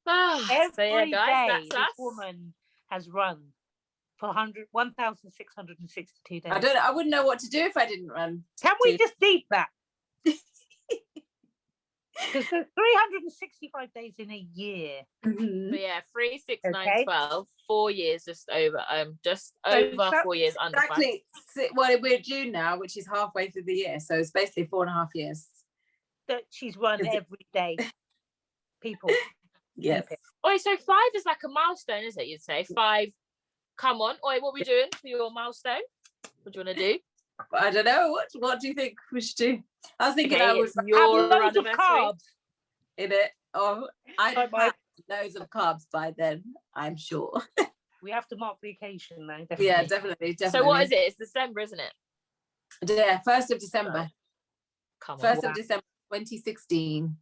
Every guys, day this woman has run for 1,662 days. I wouldn't know what to do if I didn't run. Can we just deep that? Because there's 365 days in a year. Mm-hmm. So yeah, 3, 6, 9, 12, 4 years, just over 4 years under. Exactly. Well, we're June now, which is halfway through the year, so it's basically 4.5 years that she's run every day. People. Yes. Oh, so 5 is like a milestone, is it? You'd say 5. Come on, oi, what are we doing for your milestone? What do you want to do? I don't know. What do you think we should do? I was thinking I would have loads of carbs in it. Oh, I'd have loads of carbs by then, I'm sure. We have to mark the occasion though. Definitely. Yeah, definitely. So what is it? It's December, isn't it? Yeah, 1st of December. Come on. 1st of December 2016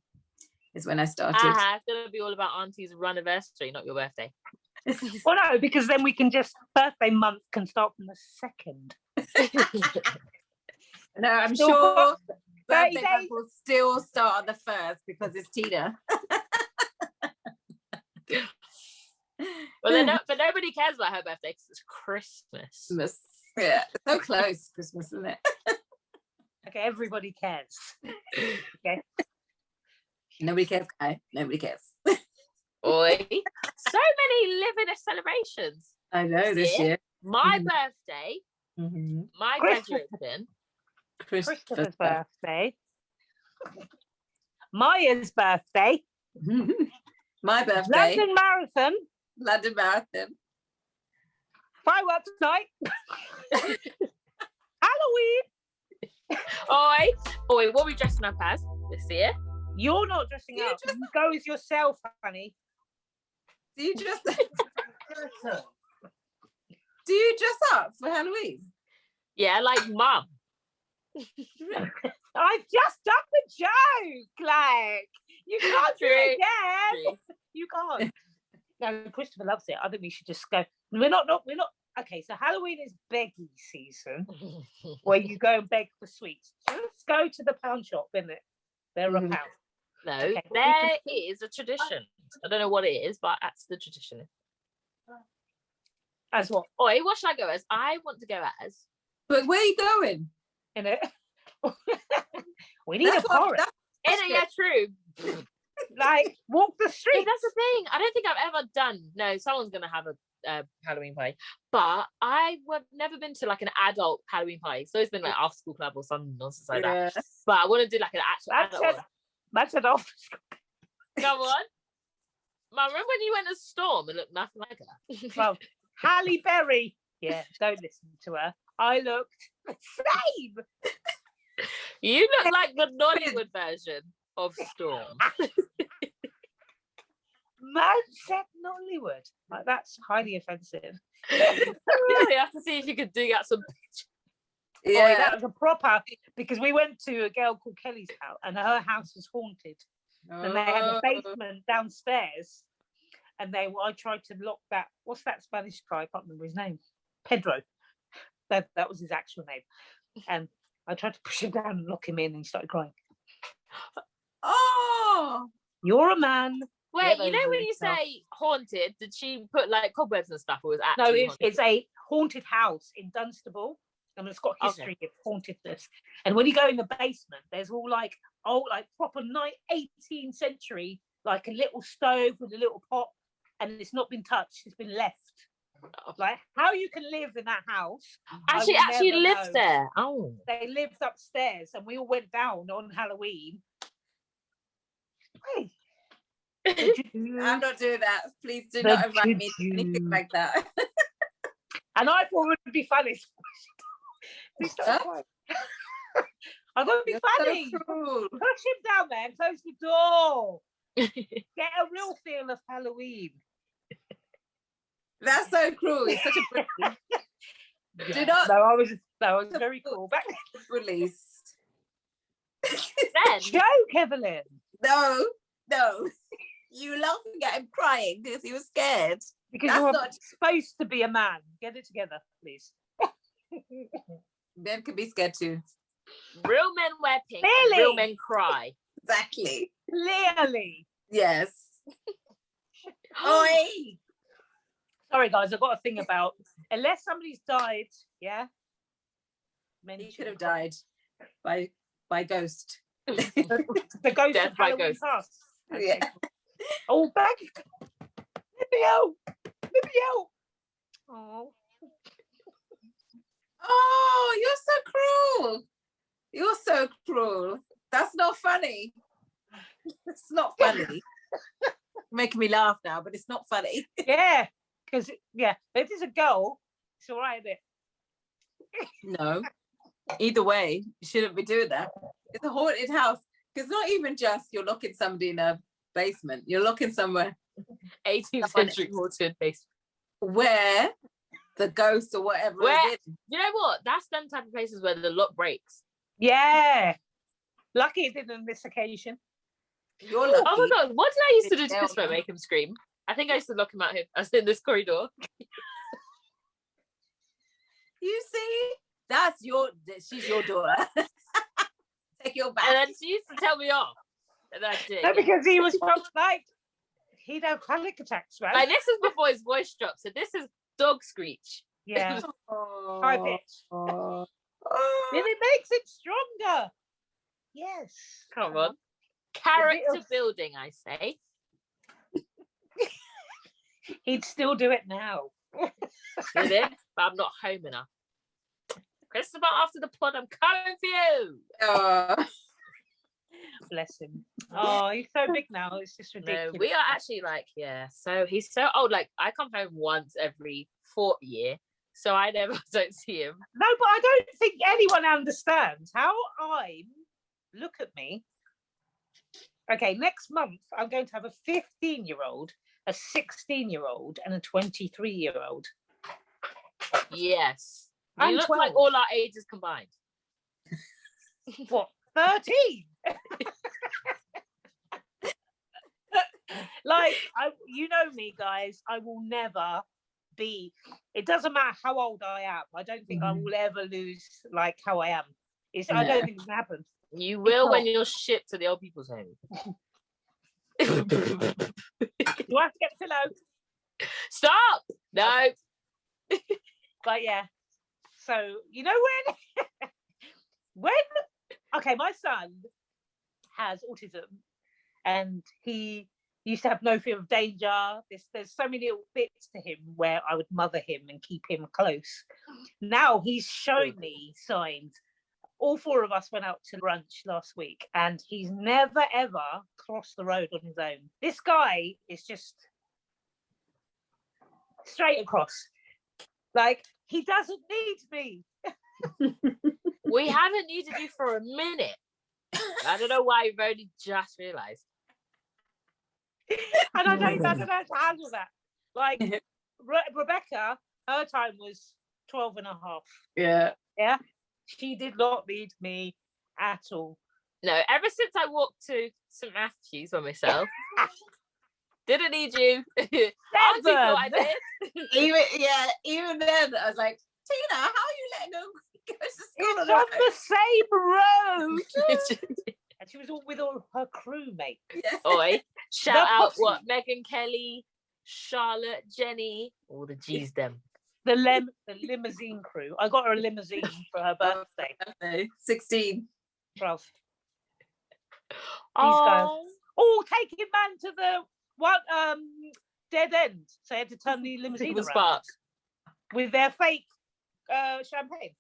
is when I started. It's gonna be all about Auntie's run anniversary, not your birthday. Well, no, because then we can just birthday month can start from the 2nd. No, I'm Still sure got 30 birthday month days. will still start on the 1st because it's Tina. Well, but nobody cares about her birthday because it's Christmas. Christmas. Yeah, so close Christmas, isn't it? Okay, everybody cares. Okay. Nobody cares, guy. Nobody cares. Oi. So many living celebrations. I know this year. My Mhm. birthday, Mm-hmm. my Christmas. graduation, Christopher's birthday. Maya's birthday. My birthday. London Marathon. Fireworks night. Halloween. Oi, what are we dressing up as this year? You're not dressing up. You go as yourself, honey. Do you dress up for Halloween? Yeah, like mum. I've just done the joke. Like, you can't do it again. You can't. No, Christopher loves it. I think we should just go. We're not. Okay, so Halloween is begging season, where you go and beg for sweets. So let's go to the pound shop, isn't it? They're a pound. No, Okay. there is a tradition. I don't know what it is, but that's the tradition. As what? Oi, what should I go as? I want to go as. But where are you going? In it. We need a porridge. Yeah, true. Like, walk the street. That's the thing. I don't think I've ever done. No, someone's gonna have a Halloween party, but I've never been to like an adult Halloween party. So it's been like after school club or some nonsense like that. But I want to do like an actual adult one. That's an off. Come on. Mum, remember when you went to Storm and looked nothing like her? Well, Halle Berry. Yeah, don't listen to her. I looked the same. You look like the Nollywood version of Storm. Man said Nollywood. Like, that's highly offensive. You have to see if you could dig out some pictures. Yeah, that was a proper, because we went to a girl called Kelly's house and her house was haunted. And they had a basement downstairs. And I tried to lock that. What's that Spanish guy? I can't remember his name. Pedro. That was his actual name. And I tried to push him down and lock him in, and he started crying. Oh, you're a man. Wait, you know when you say haunted, did she put like cobwebs and stuff, or was it actually No, it's a haunted house in Dunstable, and it's got history of hauntedness. And when you go in the basement, there's all like old, like proper 18th century, like a little stove with a little pot, and it's not been touched; it's been left. Like how you can live in that house. And she actually lived there. Oh, they lived upstairs, and we all went down on Halloween. Hey. I'm not doing that. Please do not invite me to anything like that. And I thought it would be funny. I thought it would be funny. So cruel. Push him down there and close the door. Get a real feel of Halloween. That's so cruel. It's such a bully. Do not. No, I was very cool. Back released. Joke, Evelyn. No. You laughing at him crying because he was scared. Because you're supposed to be a man. Get it together, please. Men can be scared too. Real men wear pink. Clearly. Real men cry. Exactly. Clearly. Yes. Oi. Sorry, guys. I've got a thing about unless somebody's died. Yeah. He could have died by ghost. The ghost Death of by Halloween ghost. past. Okay. Yeah. Oh, Becca. Let me out. Oh, you're so cruel. That's not funny. It's not funny. Making me laugh now, but it's not funny. Yeah, because if it's a girl, it's all right, isn't it? No. Either way, you shouldn't be doing that. It's a haunted house. Because not even just you're locking somebody in a basement. You're locking somewhere 18th century haunted basement. Where the ghost or whatever is in. You know what? That's them type of places where the lock breaks. Yeah. Lucky it didn't on this occasion. You're lucky. Oh my god, what did I used to do to Christopher make him scream? I think I used to lock him out here. I was in this corridor. You see, she's your daughter. Take your back. And then she used to tell me off. And I did. No, because he was from like he'd have panic attacks, right? Like, this is before his voice dropped, so this is dog screech. Yeah. Oh, High pitch. oh. Then it makes it stronger. Yes. Come on. Character building, I say. He'd still do it now. With it, but I'm not home enough. Christopher, after the pod, I'm coming for you. Oh. Bless him. Oh, he's so big now. It's just ridiculous. No, we are actually like, yeah. So he's so old. Like, I come home once every 4th year, so I never don't see him. No, but I don't think anyone understands how look at me. Okay, next month I'm going to have a 15-year-old, a 16-year-old, and a 23-year-old. Yes. You I'm look 12. like all our ages combined. What? 13? Like, you know me, guys. I will never be. It doesn't matter how old I am. I don't think I will ever lose like how I am. I don't think it's gonna happen. You will when you're shipped to the old people's home. Do I have to get a pillow? Stop! No. But yeah. So you know when okay, my son has autism, and he used to have no fear of danger. There's so many little bits to him where I would mother him and keep him close. Now he's showing me signs. All 4 of us went out to brunch last week, and he's never ever crossed the road on his own. This guy is just straight across. Like, he doesn't need me. We haven't needed you for a minute. I don't know why you've only just realised. And I don't know how to handle that. Like, Rebecca, her time was 12 and a half. Yeah. She did not need me at all. No, ever since I walked to St Matthew's by myself, didn't need you. Auntie thought I did. Even then, I was like, Tina, how are you letting her go to school? It's on the same road. And she was all with all her crewmates. Yeah. Oi, shout out what Megan, Kelly, Charlotte, Jenny, all the G's them. The limousine crew. I got her a limousine for her birthday. 16. 12. These guys. Oh, taking man to the dead end. So I had to turn the limousine around. Spark. With their fake champagne.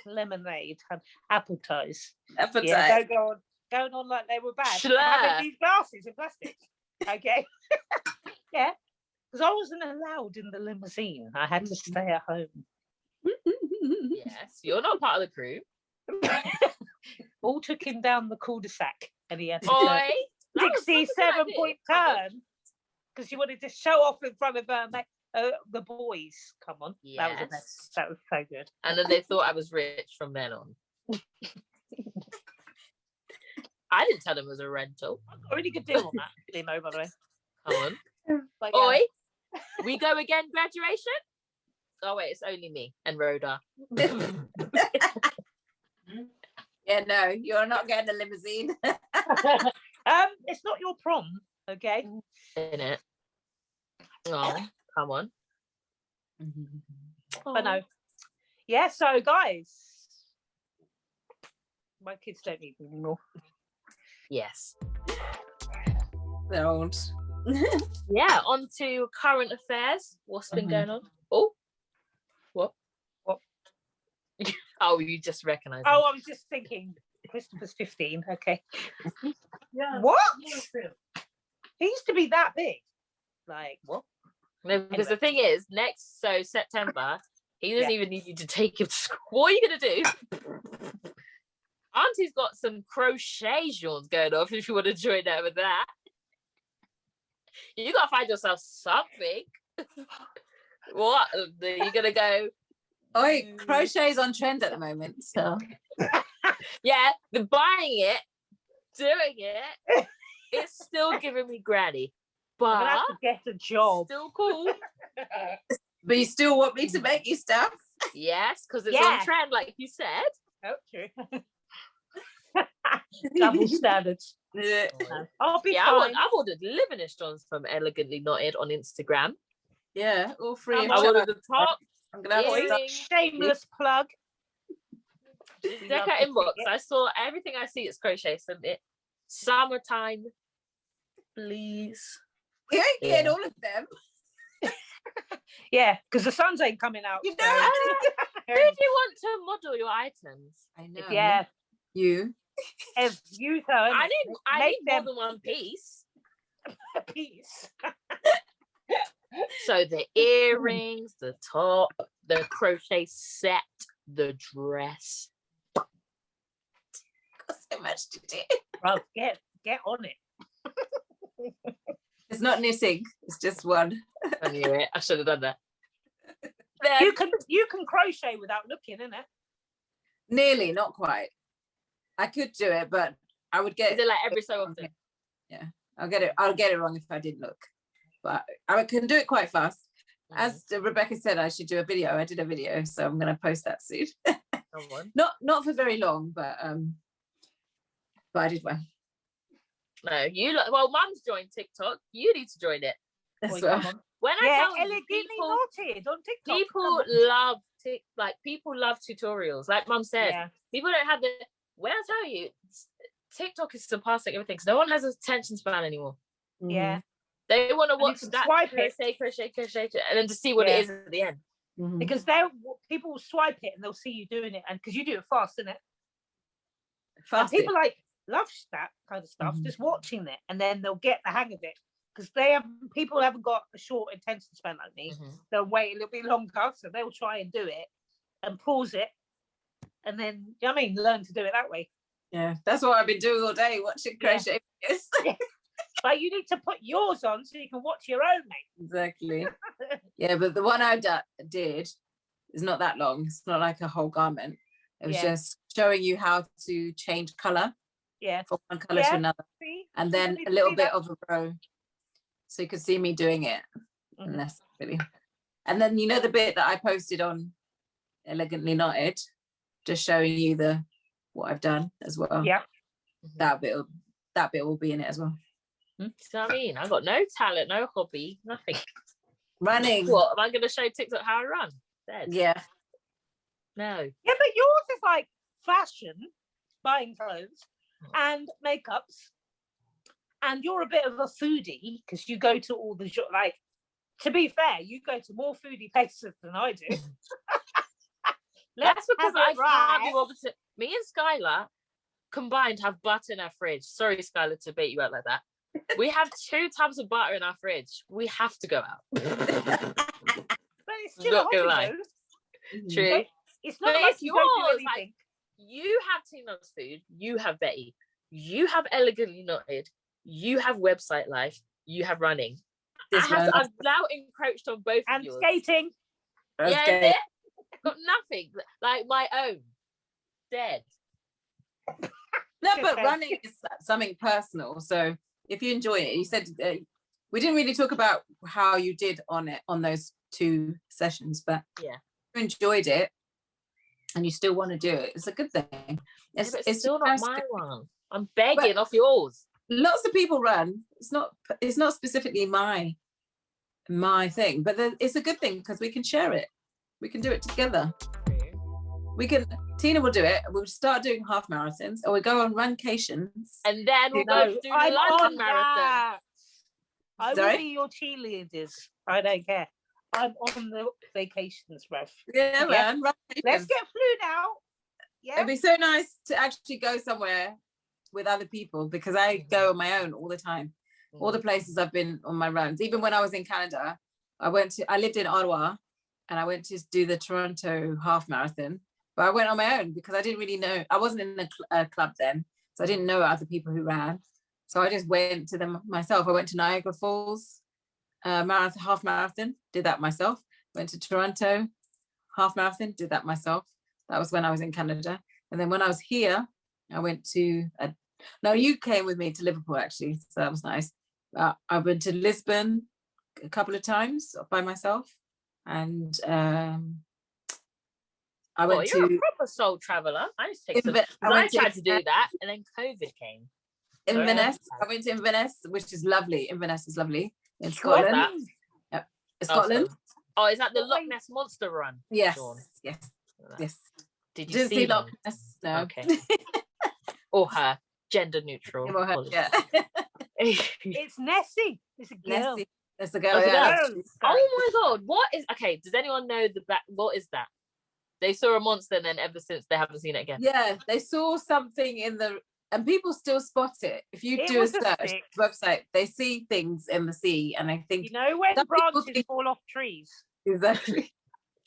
Lemonade and apple ties. Yeah, going on like they were bad. Having these glasses in plastic. Okay. Yeah. Because I wasn't allowed in the limousine. I had to stay at home. Yes, you're not part of the crew. All took him down the cul-de-sac, and he had to Oi, 67-point turn because she wanted to show off in front of the boys. Come on. Yes. That was a mess. That was so good. And then they thought I was rich from then on. I didn't tell them it was a rental. I got a really good deal on that limo, by the way. Come on. But, Oi, we go again, graduation? Oh, wait, it's only me and Rhoda. Yeah, no, you're not getting a limousine. It's not your prom, okay? In it. Oh, come on. But no. Yeah, so guys, my kids don't need me anymore. Yes. They're old. Yeah, on to current affairs. What's been going on? Oh, what? Oh, you just recognise. Oh, I was just thinking, Christopher's 15. Okay. Yeah. What? He used to be that big. Like what? No, because the thing is, September, he doesn't even need you to take him to school. What are you gonna do? Auntie's got some crochet yawns going off if you want to join her with that. You gotta find yourself something. What? You're gonna go? Oi, crochet's on trend at the moment. So Yeah, the buying it, doing it, it's still giving me granny. I'm gonna but have to get a job. still cool. But you still want me to make you stuff? Yes, because it's Yeah. on trend, like you said. Oh, true. Double standards. Yeah. I'll be Yeah, fine. I've ordered Livinish Johns from Elegantly Knotted on Instagram. Yeah, all three. I'm I on- ordered the top, I'm gonna have to start. earrings, Shameless plug. We love Becca to inbox. see it. I saw everything I see. It's crochet. Send it. Summertime, please. You ain't getting Yeah. all of them. Yeah, because the sun's ain't coming out. You so- know. Who do you want to model your items? I know. Yeah, You. if you go, I need make more them than one piece. a piece. So the earrings, the top, the crochet set, the dress. Got so much to do. Bro, get on it. It's not knitting. It's just one. I knew it. I should have done that. You can crochet without looking, innit? Nearly, not quite. I could do it, but I would get. Is it like every so often? Yeah, I'll get it wrong if I didn't look. But I can do it quite fast. As Rebecca said, I should do a video. I did a video, so I'm going to post that soon. Come on. Not for very long, but I did one. No, well, Mum's joined TikTok. You need to join it. As Boy, well. come on. When I Yeah, tell you, elegantly knotted on TikTok. people love people love tutorials. Like Mum said, Yeah. people don't have the. When I tell you, TikTok is surpassing everything. Because no one has attention span anymore. Yeah. They want to And you watch can that swipe it. crochet, and then to see what Yeah. it is at the end. Mhm. Because people will swipe it and they'll see you doing it, and because you do it fast, innit? And Fast. people love that kind of stuff, Mhm. just watching it, and then they'll get the hang of it. Because people haven't got a short attention span like me. They'll wait a little bit longer, so they'll try and do it and pause it, and then you know what I mean, learn to do it that way. Yeah, that's what I've been doing all day, watching Yeah. crochet videos. But you need to put yours on so you can watch your own, mate. Exactly. Yeah, but the one I did is not that long. It's not like a whole garment. It was Yeah. just showing you how to change color Yeah. from one color Yeah. to another, See? and then People need a to little see bit that. of a row, so you could see me doing it. Mhm. And that's really. And then the bit that I posted on Elegantly Knotted, just showing you what I've done as well. Yeah. That bit will be in it as well. Do you know what I mean? I've got no talent, no hobby, nothing. Running. What am I going to show TikTok how I run? Dead. Yeah. No. Yeah, but yours is like fashion, buying clothes and makeups. And you're a bit of a foodie because you go to all the to be fair, you go to more foodie places than I do. That's because I can't right. do opposite. Me and Skylar combined have butter in our fridge. Sorry, Skylar, to bait you out like that. We have 2 tubs of butter in our fridge. We have to go out. But it's still Not a gonna hobby, lie. though. True. It's not But like it's you don't do yours, anything. You have Tina's food. You have Betty. You have Elegantly Knotted. You have Website Life. You have running. I've now encroached on both And of yours. skating. Yeah, Okay. got nothing like my own. Dead. No, but Okay. running is something personal. So if you enjoy it, you said we didn't really talk about how you did on those 2 sessions, but Yeah. you enjoyed it and you still want to do it. It's a good thing. But it's still not nice my to- one. I'm begging off yours. Lots of people run. It's not specifically my thing, but it's a good thing because we can share it. We can do it together. Tina will do it. We'll start doing half marathons, or we go on runcations. And then we'll go do the I'm London on Marathon. that. I Sorry? will be your cheerleaders. I don't care. I'm on the vacations, Rev. Yeah, man. Let's Runcations. get flew now. Yeah. It'd be so nice to actually go somewhere with other people because I go on my own all the time. All the places I've been on my runs. Even when I was in Canada, I lived in Ottawa and I went to do the Toronto half marathon, but I went on my own because I didn't really know. I wasn't in a club then, so I didn't know other people who ran. So I just went to them myself. I went to Niagara Falls half marathon, did that myself. Went to Toronto half marathon, did that myself. That was when I was in Canada. And then when I was here, I went to no, you came with me to Liverpool actually, so that was nice. I've been to Lisbon a couple of times by myself, and I went you're to a proper soul traveler. I used to take some, I tried to do that, and then COVID came. Inverness. I went to Inverness, which is lovely. Inverness is lovely in Where's Scotland. that? Yep. Scotland. Oh, is that the Loch Ness Monster run? Yes. Sean? Yes. Did you Didn't see Loch Ness? No. Okay. Or her, gender neutral. Yeah. It's Nessie. It's a girl. Nessie. It's a girl. Oh, Yeah. Oh my god! What is? Okay, does anyone know what is that? They saw a monster, and then ever since they haven't seen it again. Yeah, they saw something and people still spot it. If you do a search website, they see things in the sea, and I think when branches fall off trees. Exactly.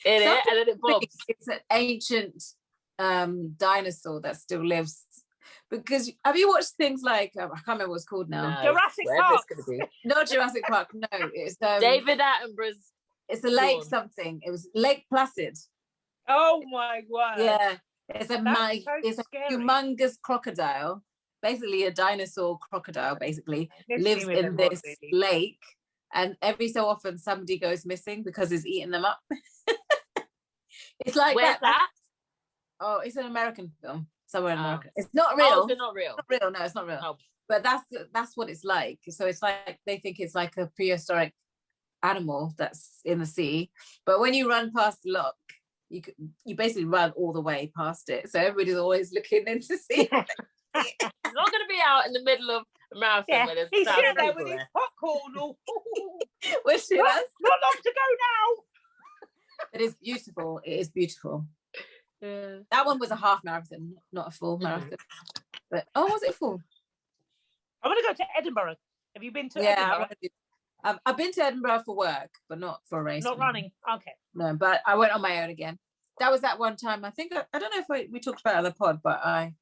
And then it bobs. It's an ancient dinosaur that still lives. Because have you watched things like I can't remember what it's called now? No, Jurassic Park. Not Jurassic Park. No, it's David Attenborough's. It's a lake something. It was Lake Placid. Oh my god! Yeah, it's a humongous crocodile, basically a dinosaur crocodile. Basically lives in this lake, and every so often somebody goes missing because he's eating them up. It's like Where's that? Oh, it's an American film. Somewhere in America. It's not real. Oh, it's not real. It's not real. No, it's not real. Oh. But that's what it's like. So it's like they think it's like a prehistoric animal that's in the sea. But when you run past the loch, you basically run all the way past it. So everybody's always looking in to see. It's not going to be out in the middle of a marathon where there's he's thousands there of people with his there. popcorn. Which not long to go now. It is beautiful. It is beautiful. Yeah. That one was a half marathon, not a full marathon. But was it full? I want to go to Edinburgh. Have you been to Edinburgh? I've been to Edinburgh for work, but not for a race. Not running. Okay. No, but I went on my own again. That was that one time. I think I don't know if we talked about it on the pod, but I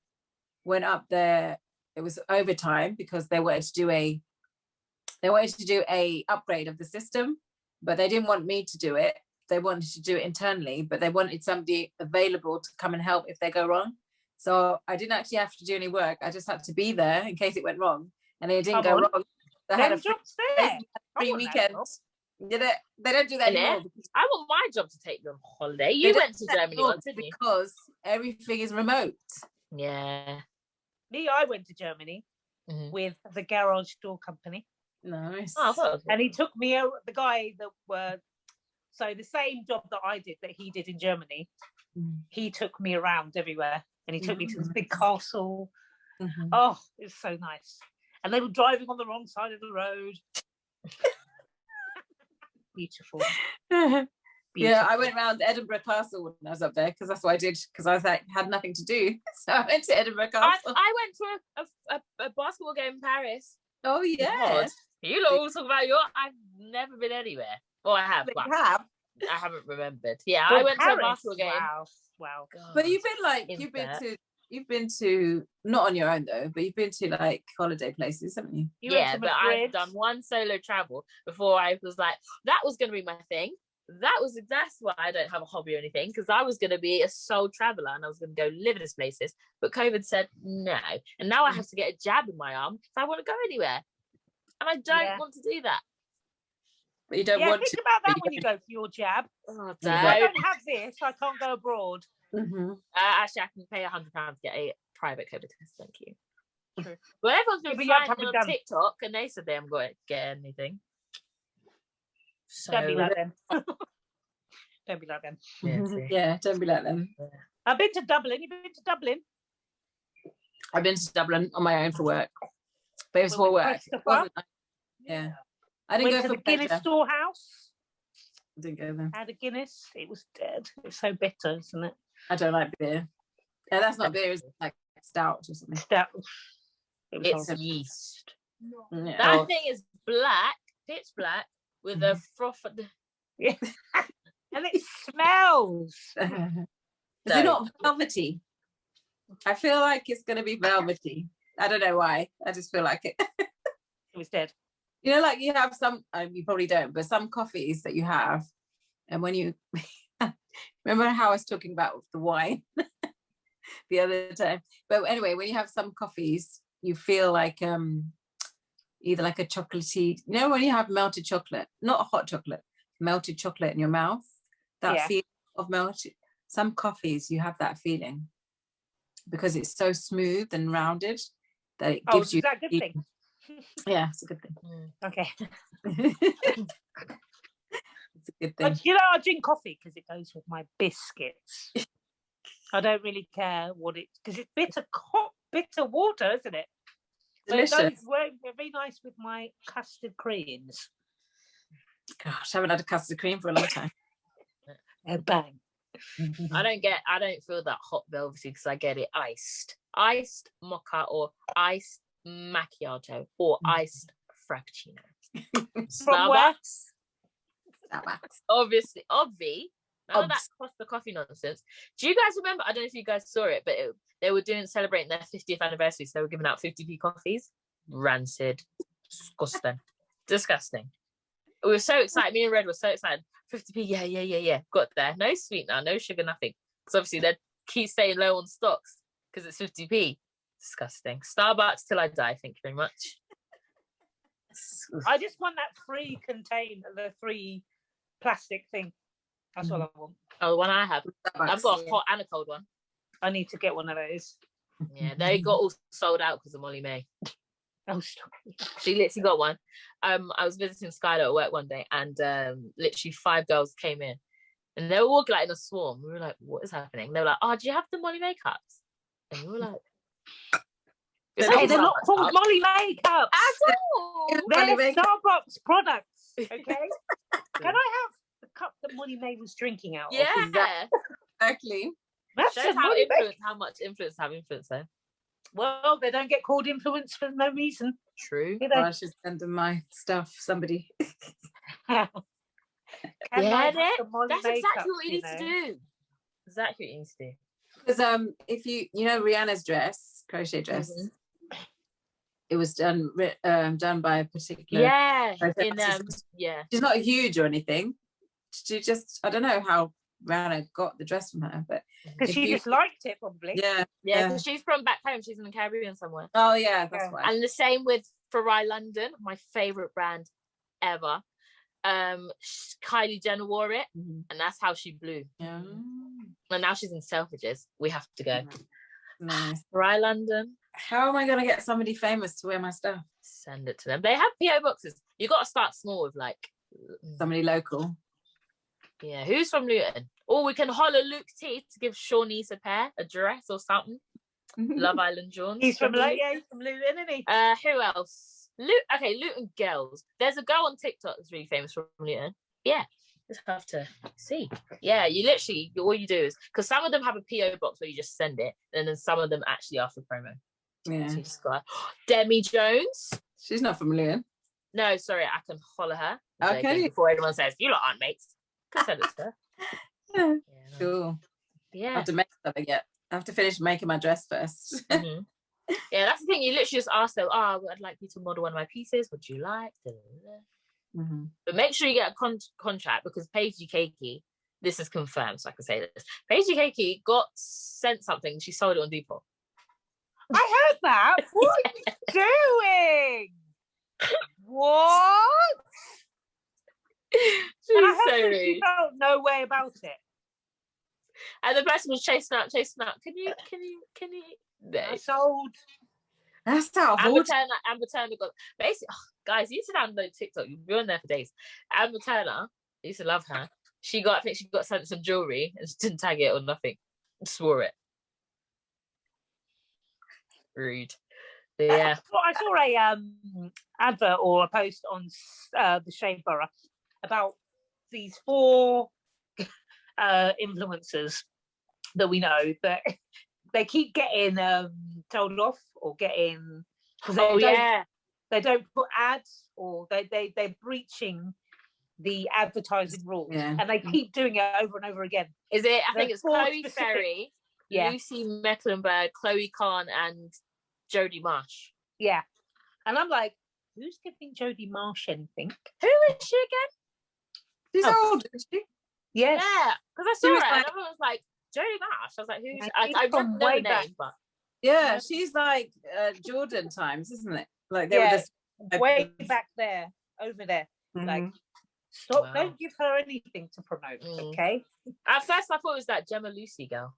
went up there. It was overtime because they wanted to do a upgrade of the system, but they didn't want me to do it. They wanted to do it internally, but they wanted somebody available to come and help if they go wrong. So I didn't actually have to do any work. I just had to be there in case it went wrong, and it didn't go wrong. They had a free weekend. They don't do that anymore. I want my job to take me on holiday. You went to Germany once, didn't you? Because everything is remote. Yeah. I went to Germany with the garage door company. Nice. And he took me, the guy that were, so the same job that I did, that he did in Germany, he took me around everywhere. And he took me to this big castle. Oh, it was so nice. And they were driving on the wrong side of the road. Beautiful. Yeah, I went around Edinburgh Castle when I was up there because that's what I did, because I was had nothing to do. So I went to Edinburgh Castle. I went to a basketball game in Paris. Oh yeah. You lot all talk about I've never been anywhere. Well, I have. But you have. I haven't remembered. Yeah, I went to a basketball game. Wow. God. But you've been to not on your own though, but you've been to like holiday places, haven't you? Yeah, but I've done one solo travel before. I was like, that was going to be my thing. That's why I don't have a hobby or anything, because I was going to be a sole traveler and I was going to go live in these places. But COVID said no, and now I have to get a jab in my arm if I want to go anywhere, and I don't want to do that. But you don't want think about that when you go for your jab. Oh, if I don't have this, I can't go abroad. Actually, I can pay £100 to get a private COVID test. Thank you. True. Well, everyone's been flying on TikTok, and they said they haven't got to get anything. So don't be like them. Don't be like them. Yeah, don't be like them. Yeah. I've been to Dublin. You've been to Dublin? I've been to Dublin on my own for work, but it was for work. It wasn't, yeah. I didn't go to for the Guinness storehouse. I didn't go there. Had a Guinness. It was dead. It's so bitter, isn't it? I don't like beer. Yeah, that's not beer. It's like stout or something. Stout. It's yeast. Yeah. That thing is black, pitch black, with a froth at the... Yeah. And it smells. Is it not velvety? I feel like it's going to be velvety. I don't know why. I just feel like it. It was dead. You know, like you have some, you probably don't, but some coffees that you have, and when you remember how I was talking about the wine the other time. But anyway, when you have some coffees, you feel like either like a chocolatey, you know, when you have melted chocolate, not hot chocolate, melted chocolate in your mouth, that feeling of melted. Some coffees, you have that feeling because it's so smooth and rounded that it gives you. Is that a good thing? Yeah, it's a good thing. Okay. It's a good thing. But, you know, I drink coffee because it goes with my biscuits. I don't really care what it, because it's bitter water, isn't it? Delicious. But it goes very nice with my custard creams. Gosh, I haven't had a custard cream for a long time. And bang. I don't feel that hot velvety because I get it iced mocha or iced macchiato or iced frappuccino. Starbucks. Obviously, none of that Costa coffee nonsense. Do you guys remember? I don't know if you guys saw it, but they were celebrating their 50th anniversary, so they were giving out 50p coffees. Rancid, disgusting. We were so excited. Me and Red were so excited. 50p, yeah. Got there. No sweetener, no sugar, nothing. Because obviously they keep staying low on stocks because it's 50p. Disgusting. Starbucks till I die. Thank you very much. I just want that free container, the free plastic thing. That's all I want. Oh, the one I have. I've got a hot and a cold one. I need to get one of those. Yeah, they got all sold out because of Molly May. Oh, stop. She literally got one. I was visiting Skylar at work one day, and literally 5 girls came in, and they were walking like in a swarm. We were like, "What is happening?" They were like, "Oh, do you have the Molly May cups?" And we were like, "Okay, they're not called Molly May cups at all. They're Starbucks products." Okay, can I have the cup that Molly May was drinking out of? Yeah, exactly. That shows how much influence have influencer. Well, they don't get called influence for no reason. True. I should send them my stuff. Somebody. That's exactly what you need to do. Exactly what you need to do. Because if you know Rihanna's crochet dress, it was done by a particular. Yeah. She's not huge or anything. She just, I don't know how Rihanna got the dress from her, but because she just liked it, probably. Yeah, because she's from back home. She's in the Caribbean somewhere. Oh yeah, that's why. And the same with Farai London, my favorite brand ever. Kylie Jenner wore it, and that's how she blew. Yeah. And now she's in Selfridges. We have to go. Nice. Farai London. How am I going to get somebody famous to wear my stuff? Send it to them. They have PO boxes. You got to start small with like somebody local. Yeah, who's from Luton? Or we can holler Luke T to give Shawnice a dress or something. Love Island Jones. He's from Luton, isn't he? Who else? Luton girls. There's a girl on TikTok that's really famous from Luton. Yeah, just have to see. Yeah, you literally, all you do is, because some of them have a PO box where you just send it, and then some of them actually ask for promo. Yeah. So you just got Demi Jones. She's not from Luton. No, sorry, I can holler her. Okay. Before anyone says, you lot aren't mates. Can send it to her. Yeah. Cool. Yeah. I have to make something yet. I have to finish making my dress first. Yeah, that's the thing. You literally just ask them, I'd like you to model one of my pieces. Would you like? But make sure you get a contract, because Paige Keiki, this is confirmed, so I can say this. Paige Keiki got sent something. She sold it on Depop. I heard that. What are you doing? What? And I heard that she felt no way about it. And the person was chasing out. Can you? No. I sold. That's how Amber Turner got basically. Oh, guys, you need to download TikTok. You'll be on there for days. Amber Turner, I used to love her. I think she got sent some jewelry and she didn't tag it or nothing. Swore it. Rude. But yeah. I saw a advert or a post on the Shade Borough about these 4 influencers that we know that they keep getting told off or getting because they don't put ads, or they're breaching the advertising rules, and they keep doing it over and over again. Is it? I think it's Chloe specific. Ferry, Lucy Mecklenburg, Chloe Khan, and Jodie Marsh. Yeah, and I'm like, who's giving Jodie Marsh anything? Who is she again? She's old, isn't she? Yes. Yeah, because I saw her and everyone was like, Jodie Marsh. I was like, who's? I don't know the name, but yeah, she's like Jordan times, isn't it? Like they were way back there, over there. Like, stop! Wow. Don't give her anything to promote. Okay. At first, I thought it was that Gemma Lucy girl.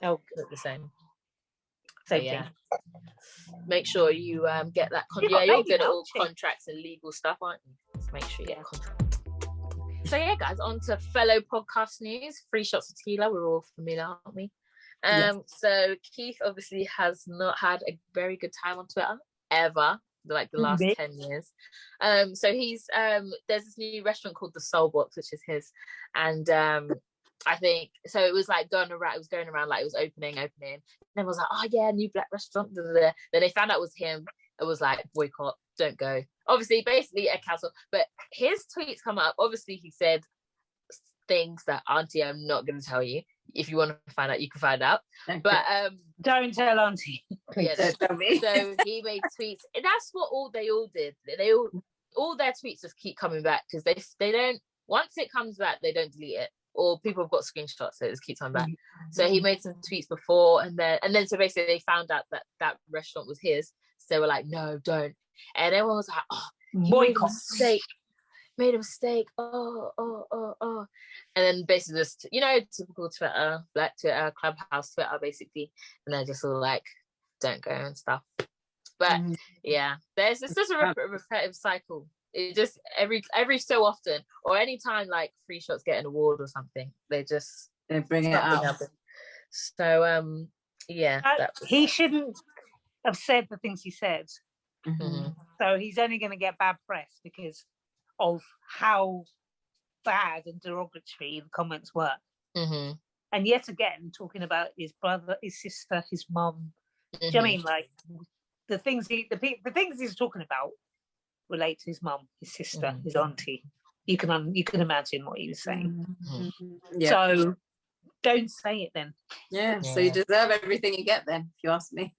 Oh, look the same. Same yeah. thing. Make sure you get that. You're good at all contracts and legal stuff, aren't you? So make sure you get a contract. So yeah, guys, on to fellow podcast news. 3 shots of tequila. We're all familiar, aren't we? Yes. So Keith obviously has not had a very good time on Twitter ever, like the last 10 years. So he's there's this new restaurant called the SoulBox, which is his, and I think so. It was like going around. It was going around like it was opening. And then was like, oh yeah, new black restaurant. Then they found out it was him. It was like boycott, don't go. Obviously, basically a cancel. But his tweets come up. Obviously, he said things that Auntie, I'm not going to tell you. If you want to find out, you can find out. Okay. But don't tell Auntie. Yeah, don't tell me. So he made tweets. And that's what they all did. They all their tweets just keep coming back because they don't. Once it comes back, they don't delete it. Or people have got screenshots, so it just keeps coming back. So he made some tweets before, and then so basically they found out that restaurant was his. So they were like, no, don't. And everyone was like, oh, he made a mistake. Oh. And then basically just, typical Twitter, black Twitter, Clubhouse Twitter, basically. And they're just all like, don't go and stuff. But yeah, it's just a repetitive cycle. It just every so often, or anytime like 3 shots get an award or something, they bring it out. So yeah, he shouldn't have said the things he said. So he's only going to get bad press because of how bad and derogatory the comments were. And yet again, talking about his brother, his sister, his mum. Do you know what I mean? Like the things he's talking about relate to his mum, his sister, his auntie. You can imagine what he was saying. So don't say it then. Yeah. So you deserve everything you get then, if you ask me.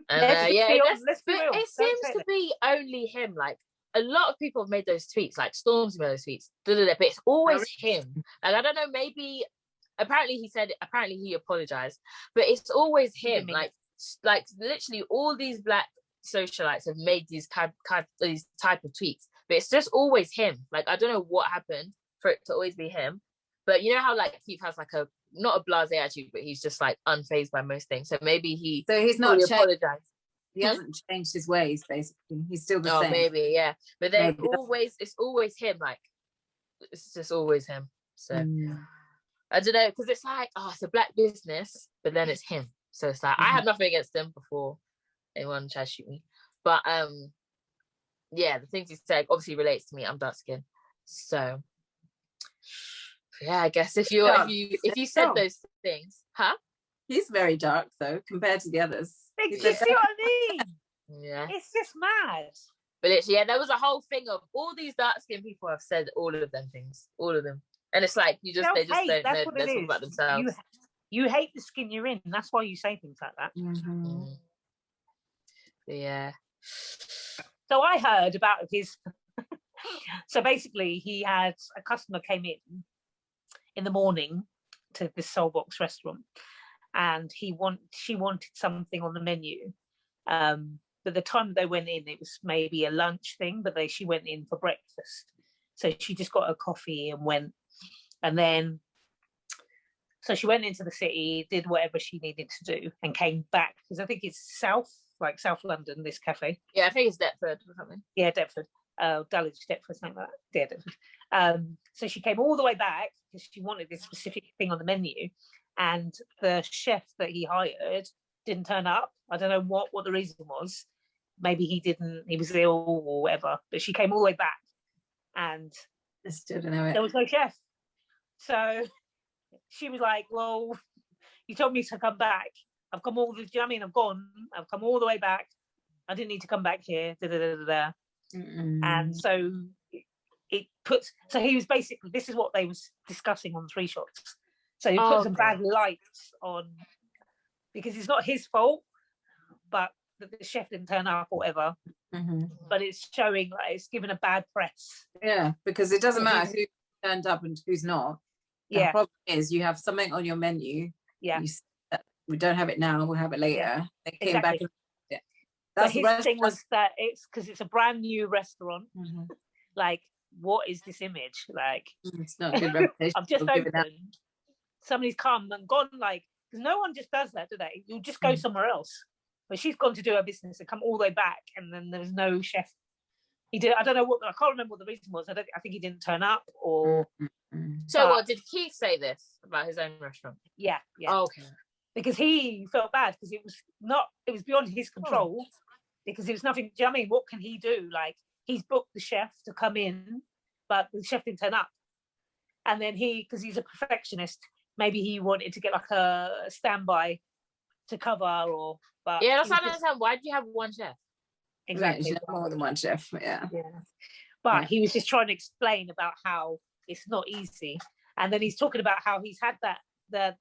It seems to be only him. Like a lot of people have made those tweets, like Storm's made those tweets, but it's always him. And I don't know, maybe apparently he apologized, but it's always him. Like literally all these black socialites have made these type of tweets, but it's just always him. Like I don't know what happened for it to always be him, but you know how like Keith has like a not a blasé attitude, but he's just like unfazed by most things. So maybe he's not apologized. He hasn't changed his ways. Basically, he's still the same. Maybe, yeah. But then it's always him. Like it's just always him. So I don't know, because it's like it's a black business, but then it's him. So it's like I had nothing against him before anyone tried to shoot me, but yeah, the things he said obviously relates to me. I'm dark skinned, so yeah, I guess if you said those things, he's very dark though compared to the others. You see what I mean? Yeah, it's just mad. But there was a whole thing of all these dark skinned people have said all of them things, all of them, and it's like they just don't know. They're talking about themselves. You hate the skin you're in, and that's why you say things like that. Yeah. So I heard about his. So basically, he had a customer came in the morning to this SoulBox restaurant, and she wanted something on the menu. But the time they went in, it was maybe a lunch thing, but she went in for breakfast. So she just got her coffee and went, and then. So she went into the city, did whatever she needed to do, and came back because I think it's South London. This cafe. Yeah, I think it's Deptford or something. Yeah, Deptford. Dulwich, Deptford, something like that. Yeah, Deptford. So she came all the way back because she wanted this specific thing on the menu, and the chef that he hired didn't turn up. I don't know what the reason was. Maybe he was ill or whatever. But she came all the way back, and I still don't know it. There was no chef. So she was like, well, you told me to come back. I've come all the, do you know what I mean? I've come all the way back. I didn't need to come back here. And so so he was basically, this is what they was discussing on 3 shots. So he put some bad lights on, because it's not his fault, but the chef didn't turn up or whatever. But it's showing, like, it's given a bad press. Yeah, because it doesn't matter who turned up and who's not. The problem is you have something on your menu. Yeah. We don't have it now, we'll have it later. They came back and But his thing was that it's because it's a brand new restaurant. Like, what is this image? Like, it's not a good reputation. I've just opened. Somebody's come and gone, like, because no one just does that, do they? You'll just go somewhere else. But she's gone to do her business and come all the way back, and then there was no chef. He did. I don't know what. I can't remember what the reason was. I think he didn't turn up, or. So what did Keith say this about his own restaurant? Yeah. Oh, okay. Because he felt bad because it was beyond his control. Because it was nothing. Do you know what I mean? What can he do? Like, he's booked the chef to come in, but the chef didn't turn up. And then because he's a perfectionist, maybe he wanted to get like a standby to cover, or. But yeah, that's what I understand. Why do you have one chef? Exactly. You have more than one chef. Yeah. But he was just trying to explain about how it's not easy, and then he's talking about how he's had that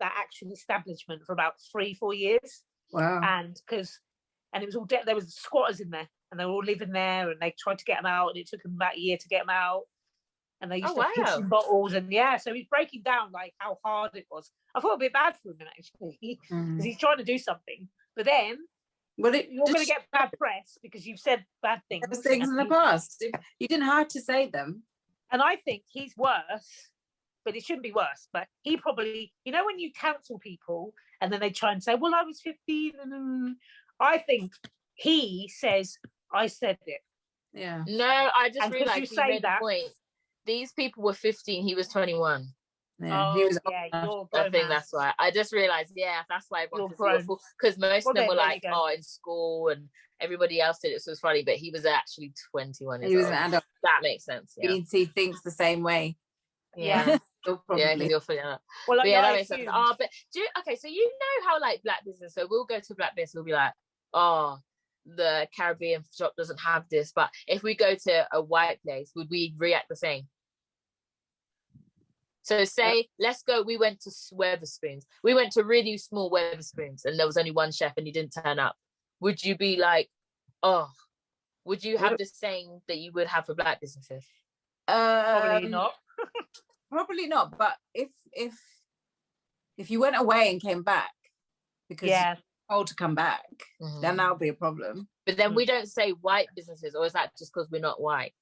actual establishment for about 3-4 years. Wow. And it was all there was squatters in there, and they were all living there, and they tried to get them out, and it took them about a year to get them out. And they used to pitch in bottles, and so he's breaking down like how hard it was. I felt a bit bad for him actually, because he's trying to do something, but then you're going to get bad press because you've said bad things. Things in the past. You didn't have to say them. And I think he's worse, but it shouldn't be worse. But he probably, when you cancel people and then they try and say, well, I was 15. And I think he says, I said it. Yeah. No, I just realised you say that. Point. These people were 15. He was 21. Yeah, he was. I think that's why. I just realised. Yeah, that's why everyone because most of them were like, in school, and everybody else did it, so it was funny. But he was actually 21. He was an adult. That makes sense. Yeah. He thinks the same way. Yeah. Yeah, because you're feeling that. Well, like, that makes sense. But so you know how like black business. So we'll go to black business. We'll be like, the Caribbean shop doesn't have this. But if we go to a white place, would we react the same? So say, let's go, we went to Weatherspoons. We went to really small Weatherspoons and there was only one chef and he didn't turn up. Would you be like, would you have the same that you would have for black businesses? Probably not. Probably not. But if you went away and came back because you were told to come back, then that would be a problem. But then we don't say white businesses, or is that just because we're not white?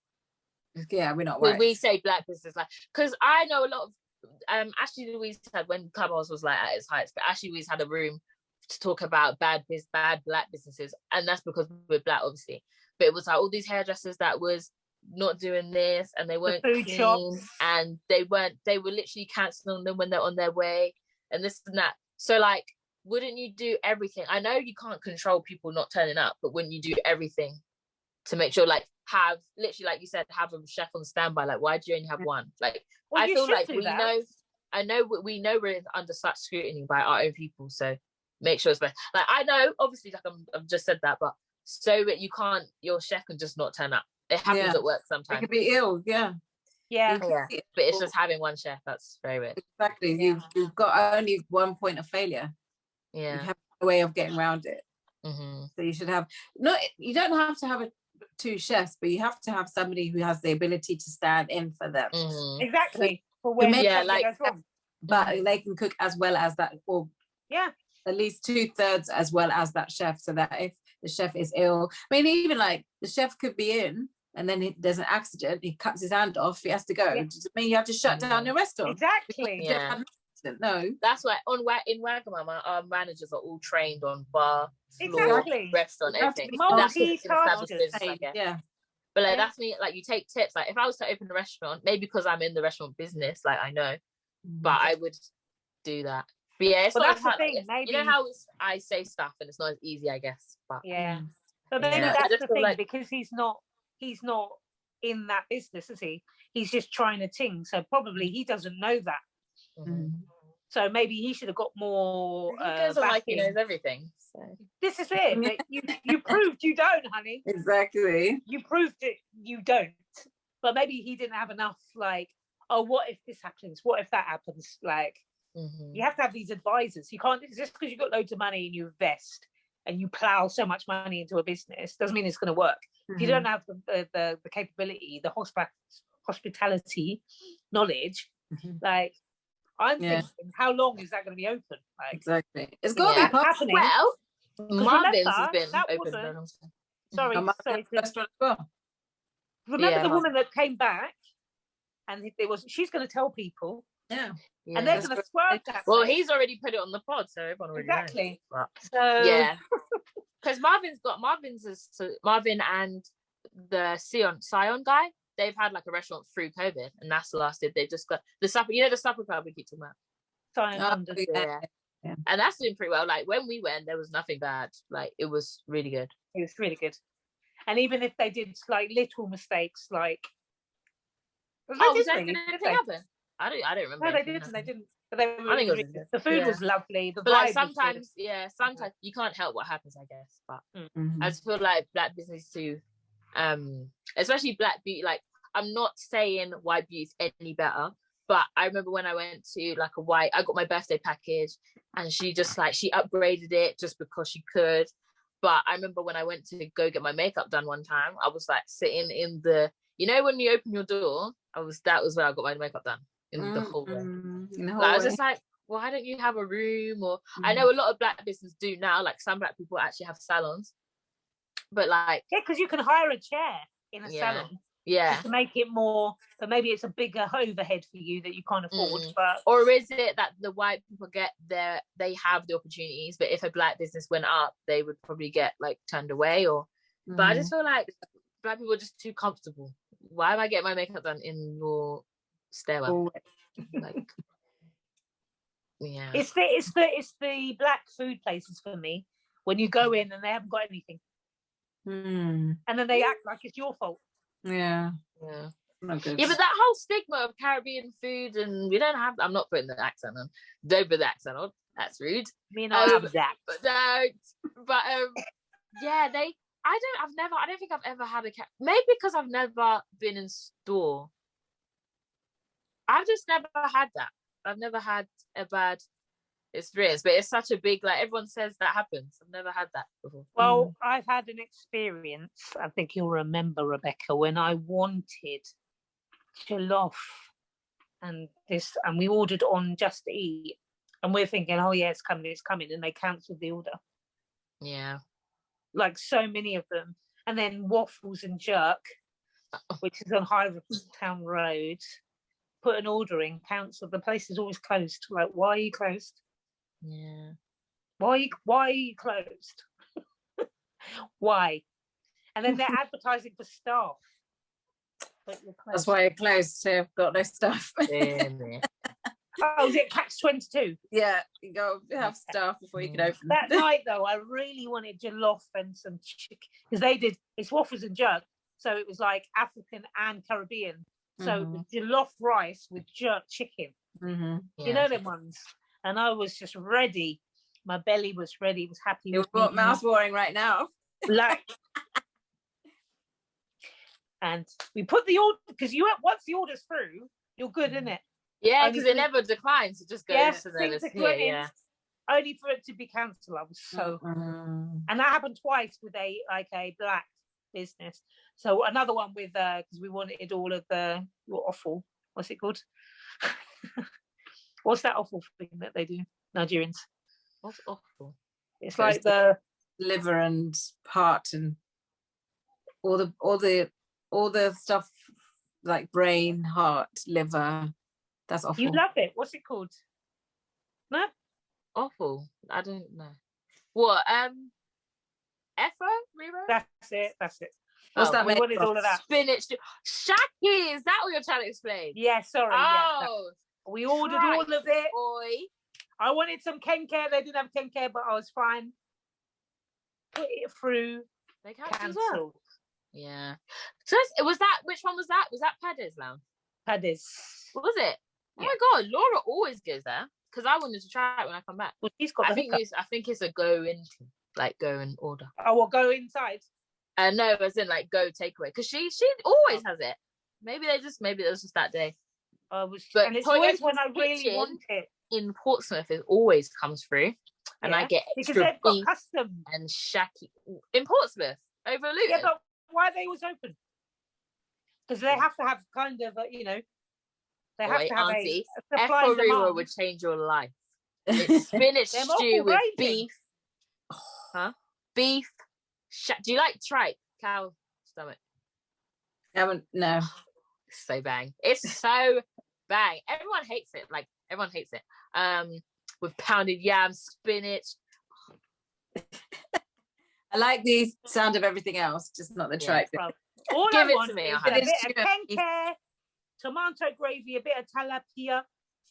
Yeah, we're not white. We say black business, like, because I know a lot of Ashley Louise had, when Clubhouse was like at its heights, but Ashley Louise had a room to talk about bad black businesses, and that's because we're black, obviously. But it was like all these hairdressers that was not doing this, and they weren't food clean, shops, and they were literally cancelling them when they're on their way, and this and that. So like, wouldn't you do everything? I know you can't control people not turning up, but wouldn't you do everything to make sure, like, have literally, like you said, have a chef on standby? Like, why do you only have one? Like, I feel like we know we're under such scrutiny by our own people, so make sure it's best. Like, I know, obviously, like I've just said that, but so that your chef can just not turn up. It happens at work sometimes. It could be ill, yeah. But it's just having one chef. That's very weird. Exactly. You've got only one point of failure. Yeah. You have a way of getting around it. So you should have you don't have to have two chefs, but you have to have somebody who has the ability to stand in for them. Exactly. For when like, goes wrong. But they can cook as well as that, or at least 2/3 as well as that chef, so that if the chef is ill, I mean, even like the chef could be in and then there's an accident, he cuts his hand off, he has to go. Does it mean you have to shut down your restaurant? Exactly. No. That's why in Wagamama, our managers are all trained on bar, floor, restaurant, everything. Yeah. But like, that's me. Like, you take tips. Like, if I was to open a restaurant, maybe because I'm in the restaurant business, like, I know, but I would do that. But yeah, it's not that's the thing. Maybe, you know how I say stuff and it's not as easy, I guess. But but maybe that's the thing, because he's not in that business, is he? He's just trying to ting. So probably he doesn't know that. So maybe he should have got more. He doesn't like he knows everything. So this is it. You proved you don't, honey. Exactly. You proved it. You don't. But maybe he didn't have enough. Like, oh, what if this happens? What if that happens? Like, you have to have these advisors. You can't just because you've got loads of money and you invest and you plow so much money into a business doesn't mean it's going to work. If you don't have the capability, the hospitality knowledge, like. I'm thinking, how long is that going to be open? Like, exactly. It's got to be happening. Well, Marvin's has been open for a long time. Sorry. Restaurant as well. Remember the woman that came back, and it was she's going to tell people. Yeah. And they're going to swerve that. Well, he's already put it on the pod, so everyone already knows. But, so yeah, because Marvin and the Sion guy. They've had like a restaurant through COVID, and that's lasted. They've just got the supper. You know the supper club we keep talking about. Sion, yeah, and that's doing pretty well. Like when we went, there was nothing bad. Like it was really good. It was really good. And even if they did like little mistakes, like did anything happen? I don't remember. No, they didn't. They didn't. But they were really good. The food was lovely. The but like sometimes you can't help what happens, I guess. But I just feel like black business too, especially black beauty. Like I'm not saying white beauty's any better, but I remember when I went to like I got my birthday package, and she just like she upgraded it just because she could. But I remember when I went to go get my makeup done one time, I was like sitting in the, you know, when you open your door, that was where I got my makeup done. In the hallway. I was just like, why don't you have a room? Or I know a lot of black business do now, like some black people actually have salons, but like because you can hire a chair in a salon to make it more, but maybe it's a bigger overhead for you that you can't afford. But or is it that the white people they have the opportunities, but if a black business went up, they would probably get like turned away? Or but I just feel like black people are just too comfortable. Why am I getting my makeup done in your stairwell? Like, it's the black food places for me when you go in and they haven't got anything, and then they act like it's your fault. Yeah, but that whole stigma of Caribbean food, and we don't have. I'm not putting the accent on. Don't put the accent on. That's rude. Me not have that. But yeah, I don't think I've ever had a cat. Maybe because I've never been in store. I've just never had that. I've never had a bad experience, but it's such a big, like everyone says that happens. I've never had that before. Well, I've had an experience, I think you'll remember, Rebecca, when I wanted jollof and we ordered on Just Eat, and we're thinking, oh yeah, it's coming, and they cancelled the order. Yeah. Like so many of them. And then Waffles and Jerk, which is on High Town Road, put an order in, cancelled. The place is always closed. Like, why are you closed? Yeah. Why are you closed? Why? And then they're advertising for staff. But you're closed. That's why you're closed. So I've got no staff. Oh, is it Catch-22? Yeah, you go have staff before you can open. That night though, I really wanted jollof and some chicken, because it's Waffles and Jerk, so it was like African and Caribbean. So the jollof rice with jerk chicken. You know them ones. And I was just ready. My belly was ready. It was happy. You're mouth watering right now. Like, and we put the order, because once the order's through, you're good, isn't it? Yeah, because it never declines. It just goes to the only for it to be cancelled. I was so, and that happened twice with a black business. So another one with because we wanted all of the offal. What's it called? What's that awful thing that they do, Nigerians? What's awful? It's like the liver and heart and all the stuff, like brain, heart, liver. That's awful. You love it. What's it called? No? Awful. I don't know. What? Rero? That's it. What's that? We wanted all of that. Spinach. Shaki, is that what you're trying to explain? Yeah, sorry. Oh. Yeah, we ordered all of it. Boy. I wanted some kenke. They didn't have kenke, but I was fine. Put it through. They cancelled. Yeah. So which one was that? Was that Paddy's Lounge? Paddy's. What was it? Oh my God, Laura always goes there because I wanted to try it when I come back. Well, she's got. I think it's a go in, like go and order. Oh, well, go inside. No, as in like go takeaway, because she always has it. Maybe it was just that day. But and it's always when I really want it. In Portsmouth, it always comes through, and I get because they've got custom and shaki in Portsmouth over Luton. Yeah, but why are they always open? Because they have to have kind of they have to have auntie, a supply and demand. Would change your life. It's spinach stew with beef, beef, Do you like tripe? Cow stomach? No. It's so bang. It's so bang. Everyone hates it. Like, everyone hates it. With pounded yam, spinach. I like the sound of everything else, just not the tripe. All Give I it want to me. is I'll a have bit it. of kenke, tomato gravy, a bit of tilapia,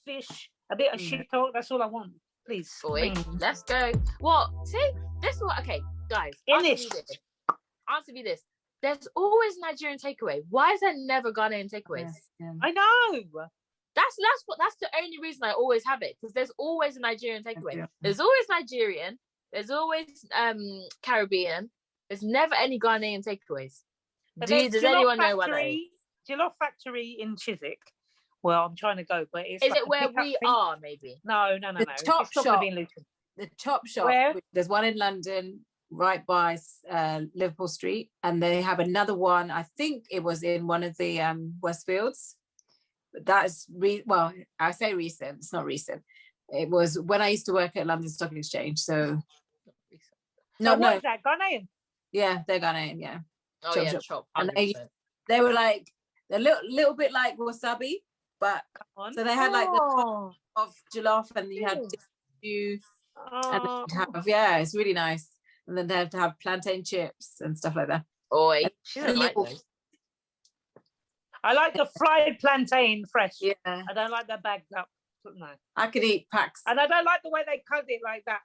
fish, a bit of shito. That's all I want. Please. Boy, let's go. What? See, this is what. Okay, guys. Answer me this. There's always Nigerian takeaway. Why is there never Ghanaian takeaways? Yes, yeah. I know. That's the only reason I always have it, because there's always a Nigerian takeaway. Yeah. There's always Nigerian. There's always Caribbean. There's never any Ghanaian takeaways. Does anyone know why that is? Jollof Factory in Chiswick. Well, I'm trying to go, but it's Is like it where we are? Maybe. No. The Chop It's not Shop. gonna be in Luton. The Chop Shop. Where? There's one in London, right by Liverpool Street, and they have another one. I think it was in one of the Westfields. But that is well, I say recent. It's not recent. It was when I used to work at London Stock Exchange. So What is that? Ghanaian? Yeah, they're Ghanaian. Yeah. Oh Chop yeah, Shop. chop. And 100%. they were like a little bit like wasabi, but so they had like the top of jollof, and you had stew, and it's really nice. And then they have to have plantain chips and stuff like that. Oi, she doesn't like those. I like the fried plantain fresh. Yeah, I don't like the bagged up. No, I could eat packs. and I don't like the way they cut it like that.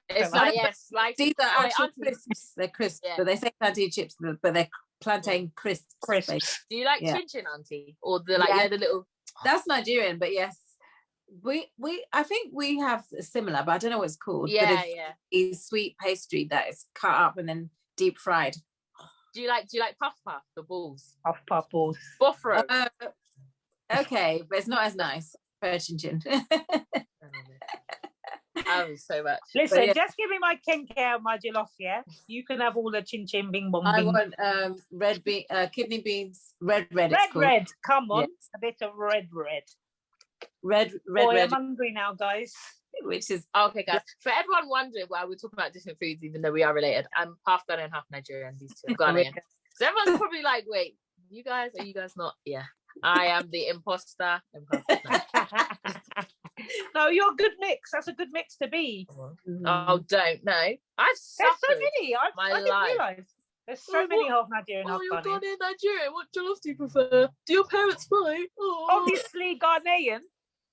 It's like, yes, like These are actual crisps. They're crisps, Yeah. but they say plantain chips, but they're plantain crisps. Crisps. basically. Do you like Yeah. chin chin, auntie, or the like the little? That's Nigerian, but yes, we I think we have similar, but I don't know what it's called. Yeah, but it's sweet pastry that is cut up and then deep fried. Do you like puff puff, the balls? Puff balls. Buffalo. Okay, but it's not as nice. Chin chin. Oh, so much. Listen, yeah. just give me my kenke and my jollof, yeah? You can have all the chin chin bing bong I bing. want kidney beans, red. It's called. Red, come on. Yes. A bit of red. Red, I'm hungry now, guys. which is Okay, guys. For everyone wondering why we're talking about different foods, even though we are related, I'm half Ghanaian, half Nigerian. These two are Ghanaian. So everyone's probably like, "Wait, you guys? Are you guys not?" Yeah, I am the imposter. No, you're a good mix. That's a good mix to be. Oh, don't know. I've There's suffered. so many. I my didn't life. realise. There's so many half Nigerian, half you're Ghanaian. Ghanaian, Nigerian. What jollof do you prefer? Do your parents fight? Oh. Obviously Ghanaian.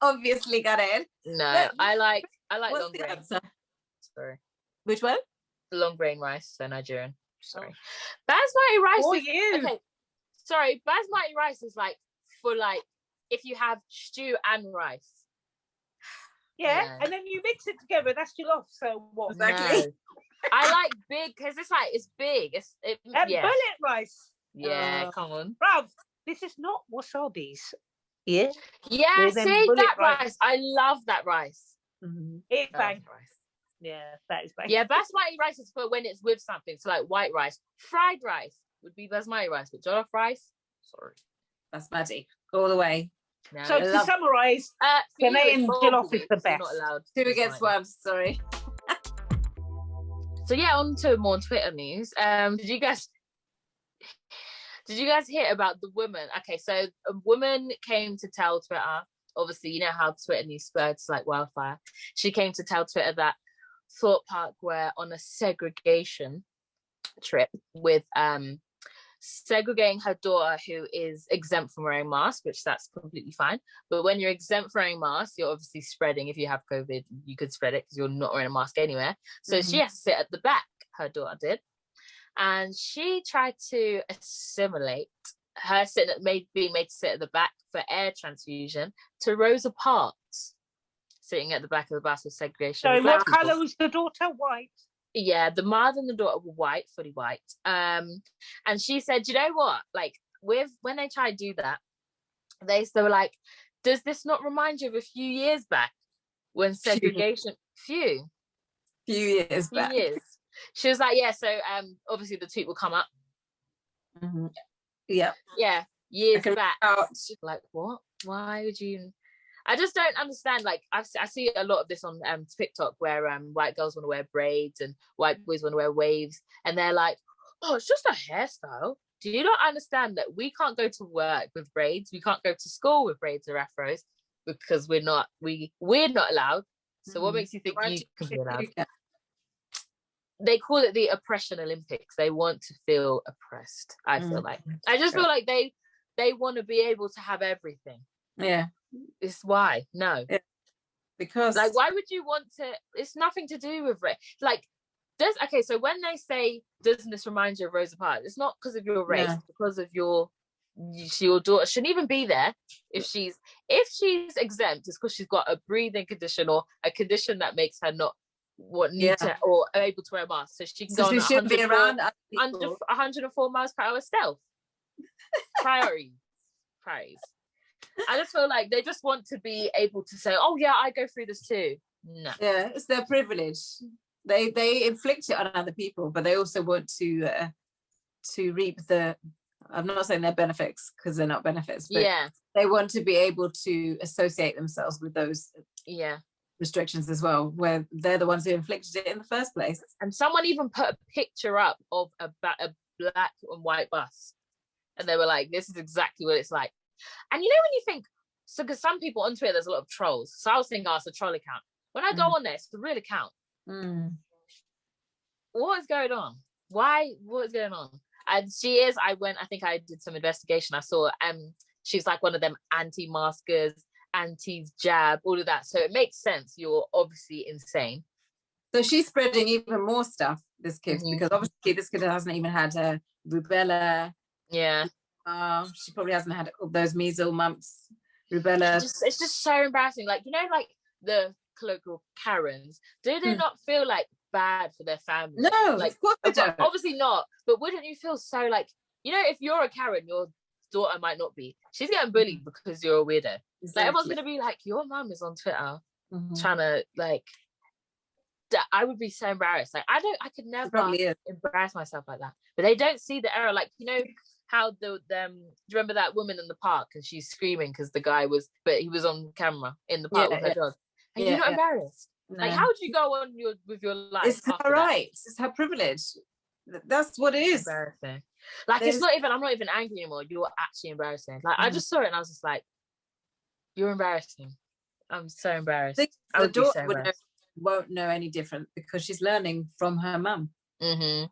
obviously got it. No, I like What's long the grain. answer? Sorry, Which one? long grain rice. So Nigerian. Sorry, basmati rice. For is, you. Okay, sorry, basmati rice is like for like if you have stew and rice. Yeah, Yeah. and then you mix it together. That's jollof. So what? Exactly. No. I like big because it's big. And Yeah, bullet rice. yeah. Come on. Bruv, this is not wasabi's. Yeah? Yeah, With them see bullet that rice. rice. I love that rice. It's I love bang. rice. Yeah, that is bang. Yeah, basmati rice is for when it's with something. So like white rice, fried rice would be basmati rice, but jollof rice. Sorry. That's magic all the way. No. So to summarise, for you, Ghanaian it's jollof horrible is the because you're best. Not allowed Two to against basmati. one. Sorry. So yeah, on to more Twitter news. Did you guys hear about the woman? Okay, so a woman came to tell Twitter, obviously, you know how Twitter news spreads like wildfire. She came to tell Twitter that Thorpe Park were on a segregation trip with segregating her daughter who is exempt from wearing masks, which that's completely fine. But when you're exempt from wearing masks, you're obviously spreading. If you have COVID, you could spread it because you're not wearing a mask anywhere. So she has to sit at the back, her daughter did. And she tried to assimilate her being made to sit at the back for air transfusion to Rosa Parks sitting at the back of the bus with segregation. So with black what people. colour was the daughter? White. Yeah, the mother and the daughter were white, fully white. And she said, you know what? Like, when they try to do that, they were like, does this not remind you of a few years back when segregation? Few years back. years. She was like, yeah. So obviously the tweet will come up. Yeah. Yeah, years back. Out. Like what? Why would you? I just don't understand. Like I see a lot of this on TikTok where white girls want to wear braids and white boys want to wear waves, and they're like, oh, it's just a hairstyle. Do you not understand that we can't go to work with braids? We can't go to school with braids or afros because we're not allowed. So what makes you think you can be allowed? They call it the oppression Olympics. They want to feel oppressed. I feel like. I just feel like they want to be able to have everything. Yeah. It's why. No. Yeah. Because like, why would you want to? It's nothing to do with it. Like, so when they say, doesn't this remind you of Rosa Parks? It's not because of your race, it's because of your daughter shouldn't even be there. If she's exempt, it's because she's got a breathing condition or a condition that makes her not to or able to wear a mask. So she can go on 104 miles per hour stealth. Priorities. I just feel like they just want to be able to say, oh yeah, I go through this too. No. Yeah, it's their privilege. They inflict it on other people, but they also want to reap the, I'm not saying they're benefits because they're not benefits, but they want to be able to associate themselves with those restrictions as well, where they're the ones who inflicted it in the first place. And someone even put a picture up of a black and white bus, and they were like, this is exactly what it's like. And you know when you think, so because some people on Twitter, there's a lot of trolls, so I was thinking, it's a troll account. When I go on there, it's the real account. What is going on? What is going on? And I think I did some investigation. I saw she's like one of them anti-maskers, anti-jab, all of that. So it makes sense. You're obviously insane. So she's spreading even more stuff, this kid, because obviously this kid hasn't even had rubella. Yeah. She probably hasn't had those measles, mumps, rubella. It's just so embarrassing. Like, you know, like the colloquial Karens, do they not feel like bad for their family? No, like, of course they don't. Obviously not, but wouldn't you feel so like, you know, if you're a Karen, your daughter might not be. She's getting bullied because you're a weirdo. Exactly. Like, everyone's gonna be like, your mum is on Twitter trying to like. I would be so embarrassed. Like, I could never embarrass myself like that. But they don't see the error. Like, you know how do you remember that woman in the park and she's screaming because the guy was on camera in the park with her dog. And you're not embarrassed. No. Like, how would you go on with your life? It's her right. It's her privilege. That's what it is. Embarrassing. Like, I'm not even angry anymore. You're actually embarrassing. Like, I just saw it and I was just like, you're embarrassing. I'm so embarrassed. The daughter won't know any different because she's learning from her mum. So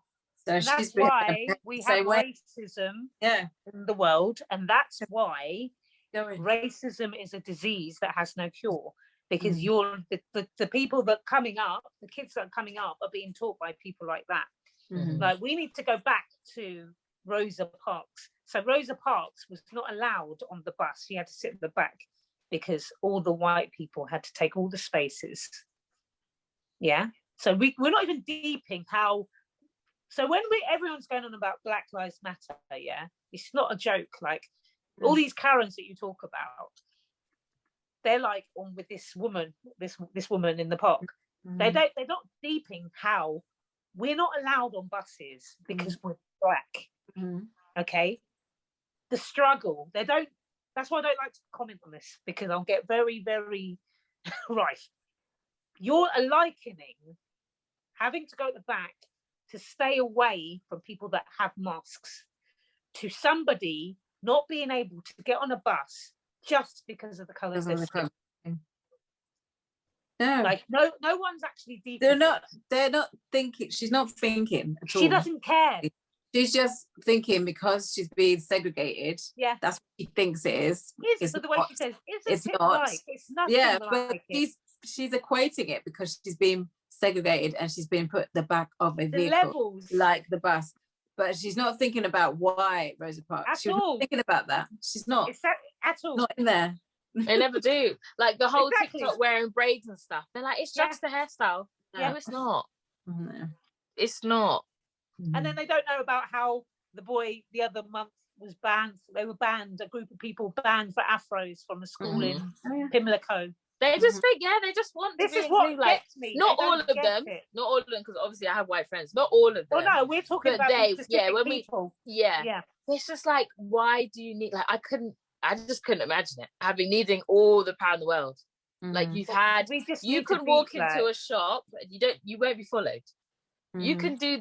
that's why we have racism in the world, and that's why racism is a disease that has no cure. Because you're the people that coming up, the kids that are coming up are being taught by people like that. Like, we need to go back to Rosa Parks. So Rosa Parks was not allowed on the bus. She had to sit at the back because all the white people had to take all the spaces. Yeah. So we're not even deeping how. So when everyone's going on about Black Lives Matter, it's not a joke. Like, all these Karens that you talk about, they're like on with this woman in the park. They're not deeping how we're not allowed on buses because we're black. Okay, the struggle. That's why I don't like to comment on this, because I'll get very, very right. You're likening having to go at the back to stay away from people that have masks to somebody not being able to get on a bus just because of the colour of their skin. No, like no one's actually deep. They're not thinking. She's not thinking at all. She doesn't care. She's just thinking because she's being segregated. Yeah, that's what she thinks it is. It's the way she says, it's not. Like? It's nothing. Yeah, like but she's equating it because she's being segregated and she's being put at the back of a vehicle, like the bus. But she's not thinking about why Rosa Parks. She's not thinking about that. She's not at all. Not in there. They never do. Like the whole TikTok wearing braids and stuff. They're like, it's just a hairstyle. No, it's not. No. It's not. And then they don't know about how the boy the other month was banned. They were banned. A group of people banned for afros from a school in Pimlico. They just think, they just want to this is what like gets me. Not all of them, because obviously I have white friends. Not all of them. Well, no, we're talking about they, specific when people. It's just like, why do you need? Like, I couldn't. I just couldn't imagine it, having needing all the power in the world. Like you can walk into a shop and you won't be followed. You can do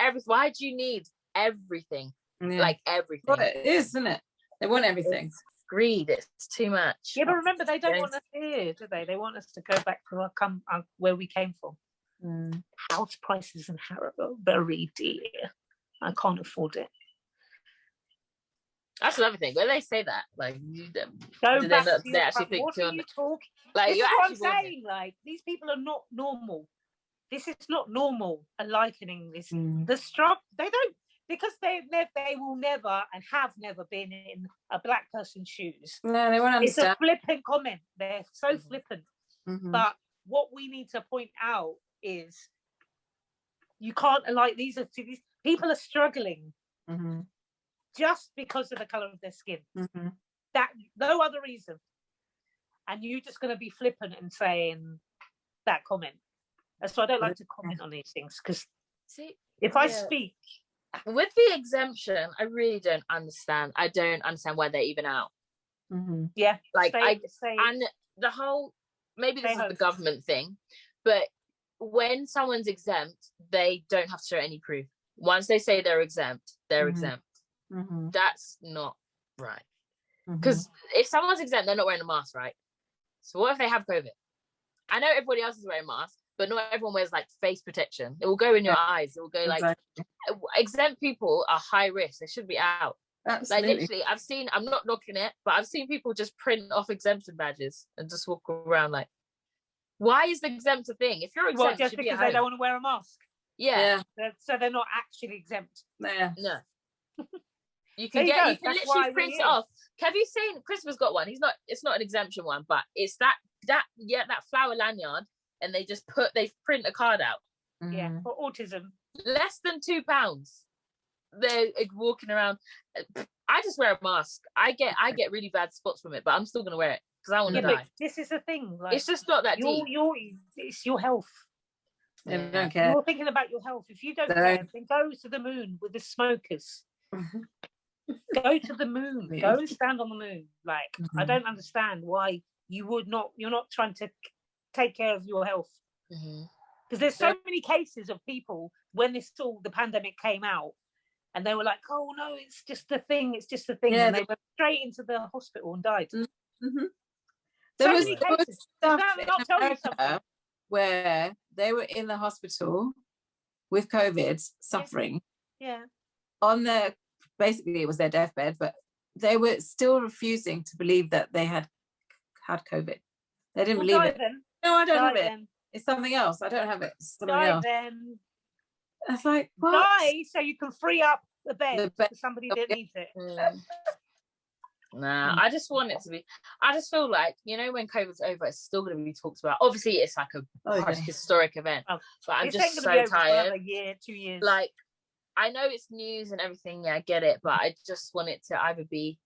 everything. Why do you need everything? Like everything. Well, it is, isn't it? They want everything. It's greed. It's too much. Yeah, but remember, they don't want us here, do they? They want us to go back to where we came from. House prices in Harrow, very dear. I can't afford it. That's another thing. When they say that, like, go back to they actually think what are you talking? Like, this is what I'm saying. Like, these people are not normal. This is not normal. And likening this, the struggle. They don't, because they will never and have never been in a black person's shoes. No, they won't understand. It's a flippant comment. They're so flippant. But what we need to point out is you can't, like, these people are struggling just because of the color of their skin. That no other reason. And you're just going to be flippant and saying that comment. So I don't like to comment on these things, because if I speak with the exemption, I really don't understand. I don't understand why they're even out. Yeah, like and the whole, maybe this is the government thing, but when someone's exempt, they don't have to show any proof. Once they say they're exempt, they're exempt. That's not right. Because if someone's exempt, they're not wearing a mask, right? So what if they have COVID? I know everybody else is wearing masks, but not everyone wears like face protection. It will go in your eyes. It will go like exempt people are high risk. They should be out. Absolutely. Like literally, I'm not knocking it, but I've seen people just print off exemption badges and just walk around like, why is the exempt a thing? If you're exempt, just because they don't want to wear a mask. Yeah. So they're not actually exempt. Yeah. No. You can literally print it off. Have you seen, Christopher's got one. It's not an exemption one, but it's that flower lanyard, and they print a card out. Yeah, for autism. Less than £2. They're walking around. I just wear a mask. I get really bad spots from it, but I'm still gonna wear it because I want to die. This is the thing. Like, it's just not that deep. It's your health. I don't care. You're thinking about your health. If you don't care, then go to the moon with the smokers. Go to the moon. Go and stand on the moon. Like, I don't understand why you're not trying to take care of your health. Because there's so many cases of people when the pandemic came out, and they were like, oh no, it's just a thing, and they went straight into the hospital and died. There was stuff in America where they were in the hospital with COVID, suffering. Basically it was their deathbed, but they were still refusing to believe that they had COVID. They didn't believe it. No, I don't have it. It's something else. I don't have it. It's something else. Then. It's like, what? Die so you can free up the bed for somebody that needs it. Nah, I just want it to be. I just feel like, when COVID's over, it's still going to be talked about. Obviously, it's like a historic event, but I'm just so tired. For a year, 2 years. Like, I know it's news and everything. Yeah, I get it, but I just want it to either be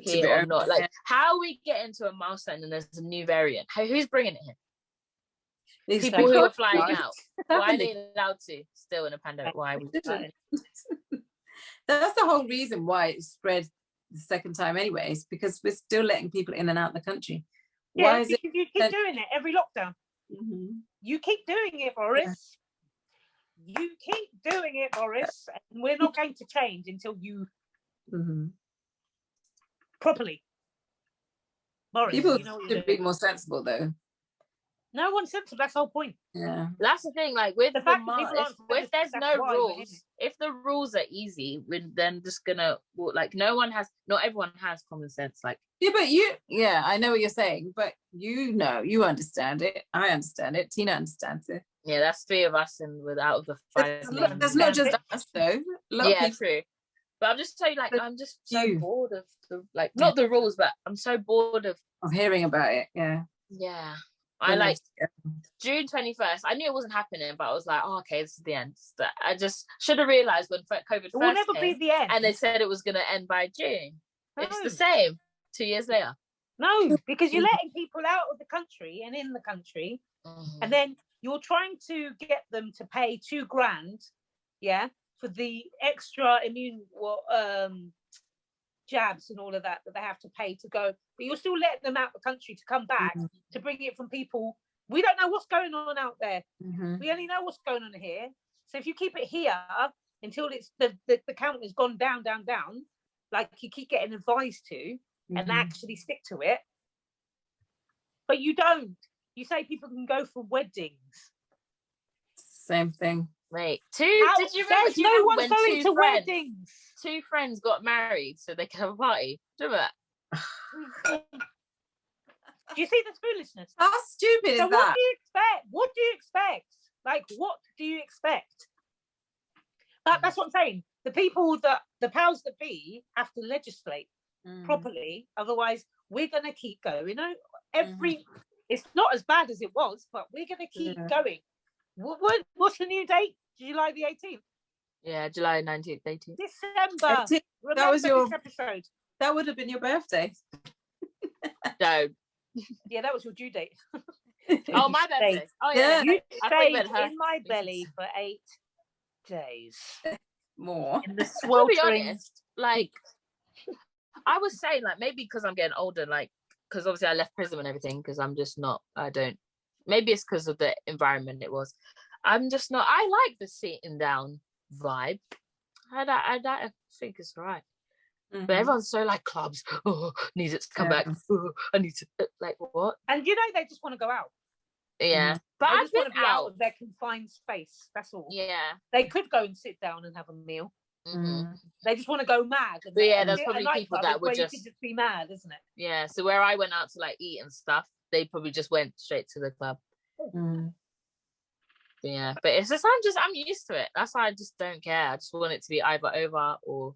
here or not. Like, how we get into a milestone and there's a new variant? Who's bringing it here? People who are flying out. Why are they allowed to still in a pandemic? Why are we flying? That's the whole reason why it spread the second time anyways, because we're still letting people in and out the country. Why is it you keep doing it every lockdown? You keep doing it, Boris. You keep doing it, Boris, and we're not going to change until you properly. Boris, people should be more sensible though. No one's sensible. That's the whole point. Yeah, that's the thing. Like with the fact if there's no rules, if the rules are easy, we're then just gonna not everyone has common sense. Like I know what you're saying, but you understand it. I understand it. Tina understands it. Yeah, that's 3 of us, and without the 5. There's not just us though. True. But I'm just saying, I'm just so bored of the not the rules, but I'm so bored of hearing about it. Yeah. I June 21st. I knew it wasn't happening, but I was like, oh, okay, this is the end. I just should have realised when COVID first will never be the end. And they said it was going to end by June. No. It's the same 2 years later. No, because you're letting people out of the country and in the country, and then you're trying to get them to pay $2,000, for the extra jabs and all of that they have to pay to go, but you're still letting them out the country to come back to bring it from people. We don't know what's going on out there. We only know what's going on here. So if you keep it here until it's the count has gone down, like you keep getting advised to, and actually stick to it, but you don't. You say people can go for weddings. Same thing. Wait, did you remember? There's no one going to weddings. 2 friends got married so they could have a party. Do you remember that? Do you see this foolishness? How stupid is that? What do you expect? What do you expect? Like, what do you expect? That's what I'm saying. The people that the powers that be have to legislate properly. Otherwise, we're going to keep going. You know, it's not as bad as it was, but we're going to keep going. What's the new date? July the 18th. Yeah, July 19th, 18th. December. 18th. That was your episode. That would have been your birthday. No. Yeah, that was your due date. Oh, my birthday. Oh, yeah. You stayed in my belly for 8 days. More. In the To sweltering. be honest, like, I was saying, like, maybe because I'm getting older, like, because obviously I left prison and everything, because I'm just not, maybe it's because of the environment it was. I'm just not, I like the sitting down vibe. I think it's right. But everyone's so like, clubs, needs it to come back. I need to, like, what? And you know, they just want to go out. Yeah. But They I've just want been to be out out. of their confined space. That's all. Yeah. They could go and sit down and have a meal. They just want to go mad. But yeah, there's probably people that would just... You could just be mad, isn't it? Yeah, so where I went out to like eat and stuff, they probably just went straight to the club. Yeah, but it's just I'm used to it. That's why I just don't care. I just want it to be either over or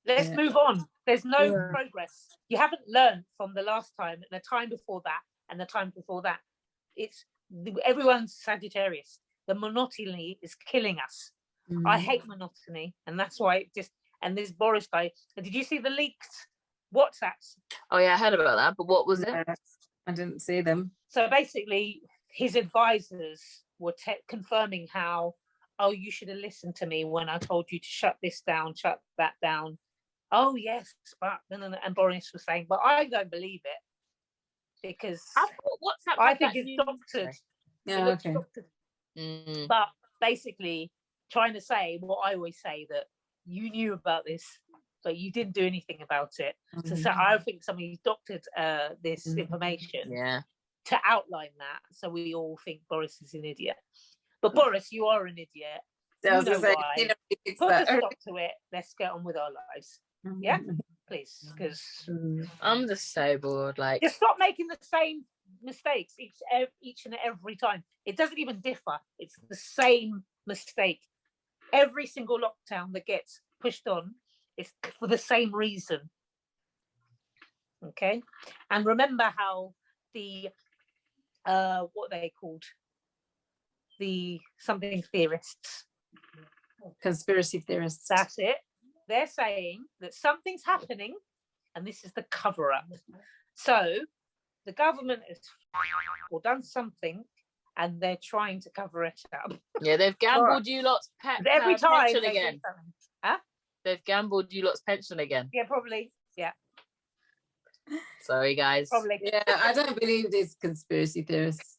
let's move on. There's no progress. You haven't learned from the last time and the time before that and the time before that. It's everyone's Sagittarius. The monotony is killing us. I hate monotony, and that's why it just. And this Boris guy. Did you see the leaked WhatsApps? Oh yeah, I heard about that. But what was it? I didn't see them. So basically, his advisors were confirming how, oh, you should have listened to me when I told you to shut this down, shut that down. Oh yes, but and Boris was saying, but I don't believe it because I thought WhatsApp. I think it's doctored. Yeah, okay. Doctored. But basically, trying to say what I always say, that you knew about this, but you didn't do anything about it. So I think somebody's doctored this information to outline that, so we all think Boris is an idiot. But Boris, you are an idiot. You know why. Put a stop to it. Let's get on with our lives. Yeah, please, because I'm just so bored. Like, just stop making the same mistakes each and every time. It doesn't even differ. It's the same mistake. Every single lockdown that gets pushed on is for the same reason. Okay, and remember how the what are they called? The something theorists. Conspiracy theorists. That's it. They're saying that something's happening, and this is the cover-up. So the government has done something, and they're trying to cover it up. Yeah, they've gambled you lot's every time pension again. Huh? They've gambled you lot's pension again. Yeah, probably. Yeah. Sorry, guys. Probably. Yeah, I don't believe these conspiracy theorists.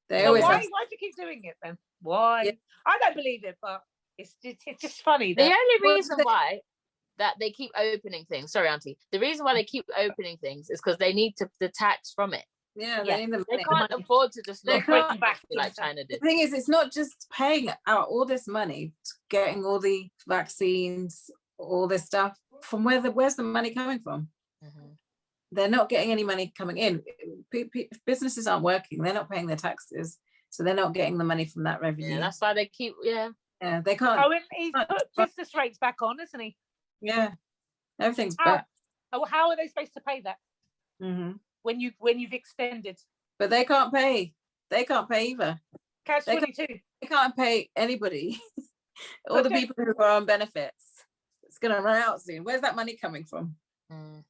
Why do you keep doing it then? Why? Yeah. I don't believe it, but it's just funny. The only reason why that they keep opening things, sorry, Auntie, the reason why they keep opening things is because they need the tax from it. Yeah, they can't afford to just not bring back like China did. The thing is, it's not just paying out all this money, getting all the vaccines, all this stuff. From where's the money coming from? They're not getting any money coming in. Businesses aren't working. They're not paying their taxes, so they're not getting the money from that revenue. Yeah, that's why they keep. Yeah, they can't. Oh, he's put business rates back on, isn't he? Yeah, everything's back. Oh, how are they supposed to pay that? When you've extended, but they can't pay. They can't pay either. Catch 22. They can't pay anybody. All the people who are on benefits. It's going to run out soon. Where's that money coming from?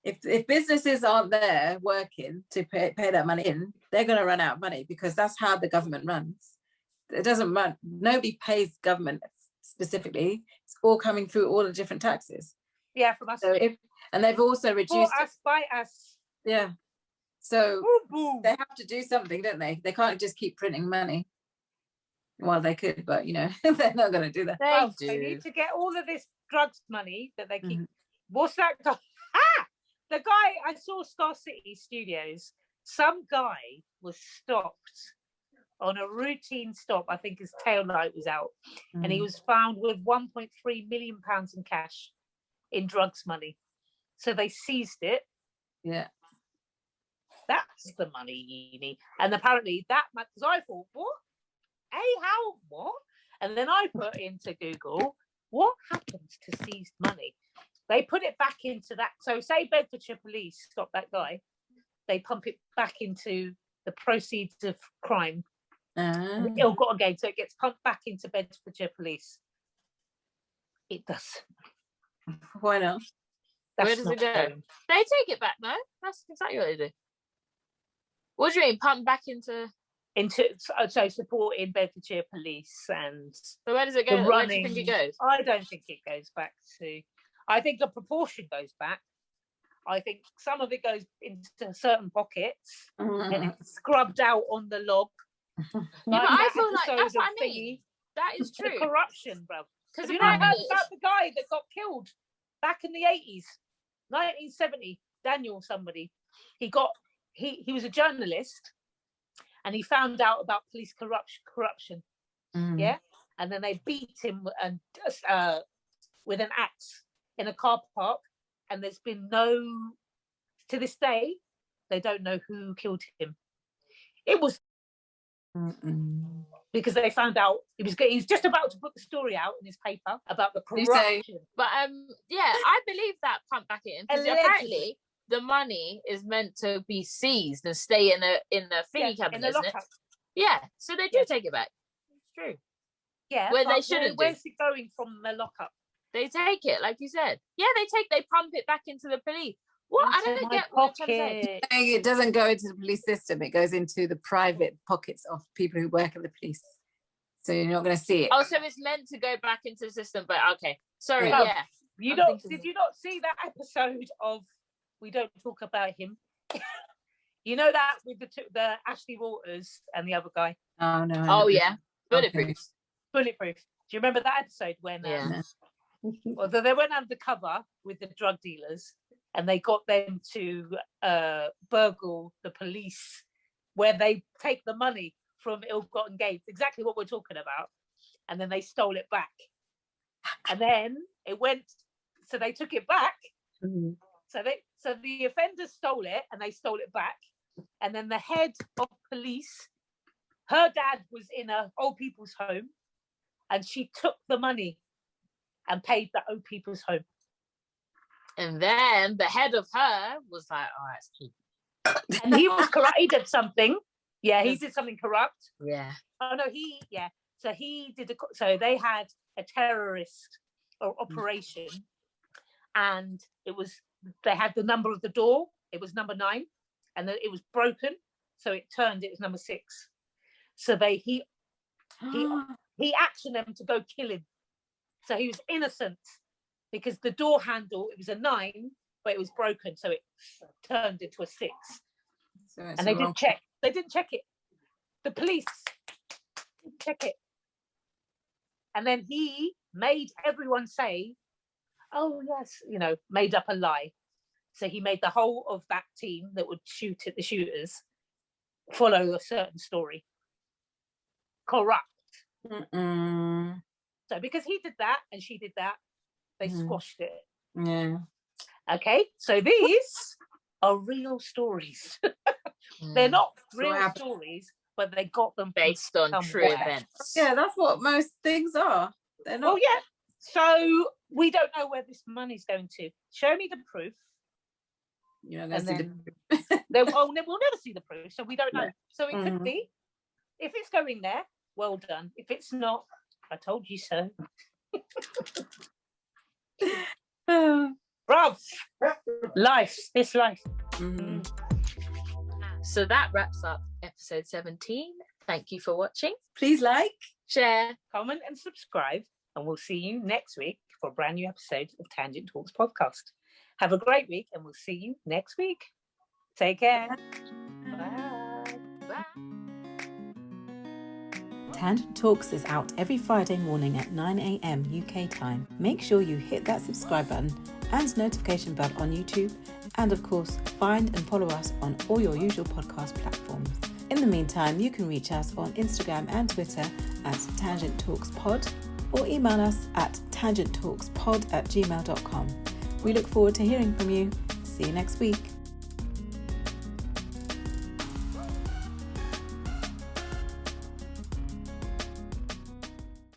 If businesses aren't there working to pay that money in, they're going to run out of money, because that's how the government runs. It doesn't run. Nobody pays government specifically. It's all coming through all the different taxes. Yeah, from us. So And they've also reduced us by us. Yeah. So Ooh. they have to do something, don't they? They can't just keep printing money. Well, they could, but they're not going to do that. They need to get all of this drugs money that they keep. What's that guy? The guy I saw Star City Studios. Some guy was stopped on a routine stop. I think his tail light was out, and he was found with £1.3 million in cash in drugs money. So they seized it. Yeah. That's the money you need. And apparently that, because I thought, what? What? And then I put into Google, what happens to seized money? They put it back into that. So say Bedfordshire police stop that guy, they pump it back into the proceeds of crime. Ill-gotten gain. So it gets pumped back into Bedfordshire police. It does. Why not? Where does it go? They take it back, no? That's exactly what they do. What do you mean, pump back into so supporting Bedfordshire police and so where does it go? Where do you think it goes? I don't think it goes back to. I think a proportion goes back. I think some of it goes into certain pockets and it's scrubbed out on the log. Yeah, but I feel like that's what I mean. That is true. The corruption, bro. Because you know about the guy that got killed back in the 80s, 1970, Daniel somebody. He was a journalist. And he found out about police corruption, yeah. And then they beat him and with an axe in a car park. And there's been to this day, they don't know who killed him. It was because they found out he was just about to put the story out in his paper about the corruption. But yeah, I believe that pump back in because apparently the money is meant to be seized and stay in a thingy cabinet, isn't it? Yeah, so they do take it back. It's true. Yeah, where they shouldn't. Where's it going from the lockup? They take it, like you said. Yeah, they pump it back into the police. What? I don't get what you're trying to say. It doesn't go into the police system. It goes into the private pockets of people who work in the police. So you're not going to see it. Oh, so it's meant to go back into the system, but okay. Sorry, yeah. Did you not see that episode of We Don't Talk About Him? You know that with the Ashley Waters and the other guy? Oh, no. Oh, yeah. Bulletproof. Okay. Bulletproof. Do you remember that episode when well, they went undercover with the drug dealers and they got them to burgle the police where they take the money from ill-gotten gains, exactly what we're talking about, and then they stole it back. And then it went, so they took it back. So the offenders stole it and they stole it back. And then the head of police, her dad was in a old people's home and she took the money and paid the old people's home. And then the head of her was like, all right, it's cheap. And he was corrupt. He did something. Yeah, he did something corrupt. Yeah. Oh no, So he did. So they had a terrorist operation, and they had the number of the door. It was number 9, and then it was broken. So it was number 6. So he actioned them to go kill him. So he was innocent because the door handle, it was a 9, but it was broken, so it turned into a 6. So and they didn't check. They didn't check it. The police didn't check it. And then he made everyone say, oh, yes, made up a lie. So he made the whole of that team that would shoot at the shooters follow a certain story. Corrupt. So because he did that and she did that, they squashed it. Yeah. Okay, so these are real stories. They're not real stories, but they got them based on true events. Yeah, that's what most things are. They're not. Oh yeah. So we don't know where this money's going to. Show me the proof. You're not going to see the proof. We'll never see the proof, so we don't know. So it could be, if it's going there, well done. If it's not, I told you so. Bruv, it's life. So that wraps up episode 17. Thank you for watching. Please like, share, comment and subscribe, and we'll see you next week for a brand new episode of Tangent Talks podcast. Have a great week, and we'll see you next week. Take care. Bye. Tangent Talks is out every Friday morning at 9 a.m. UK time. Make sure you hit that subscribe button and notification bell on YouTube, and of course, find and follow us on all your usual podcast platforms. In the meantime, you can reach us on Instagram and Twitter at Tangent Talks Pod, or email us at tangenttalkspod@gmail.com. We look forward to hearing from you. See you next week.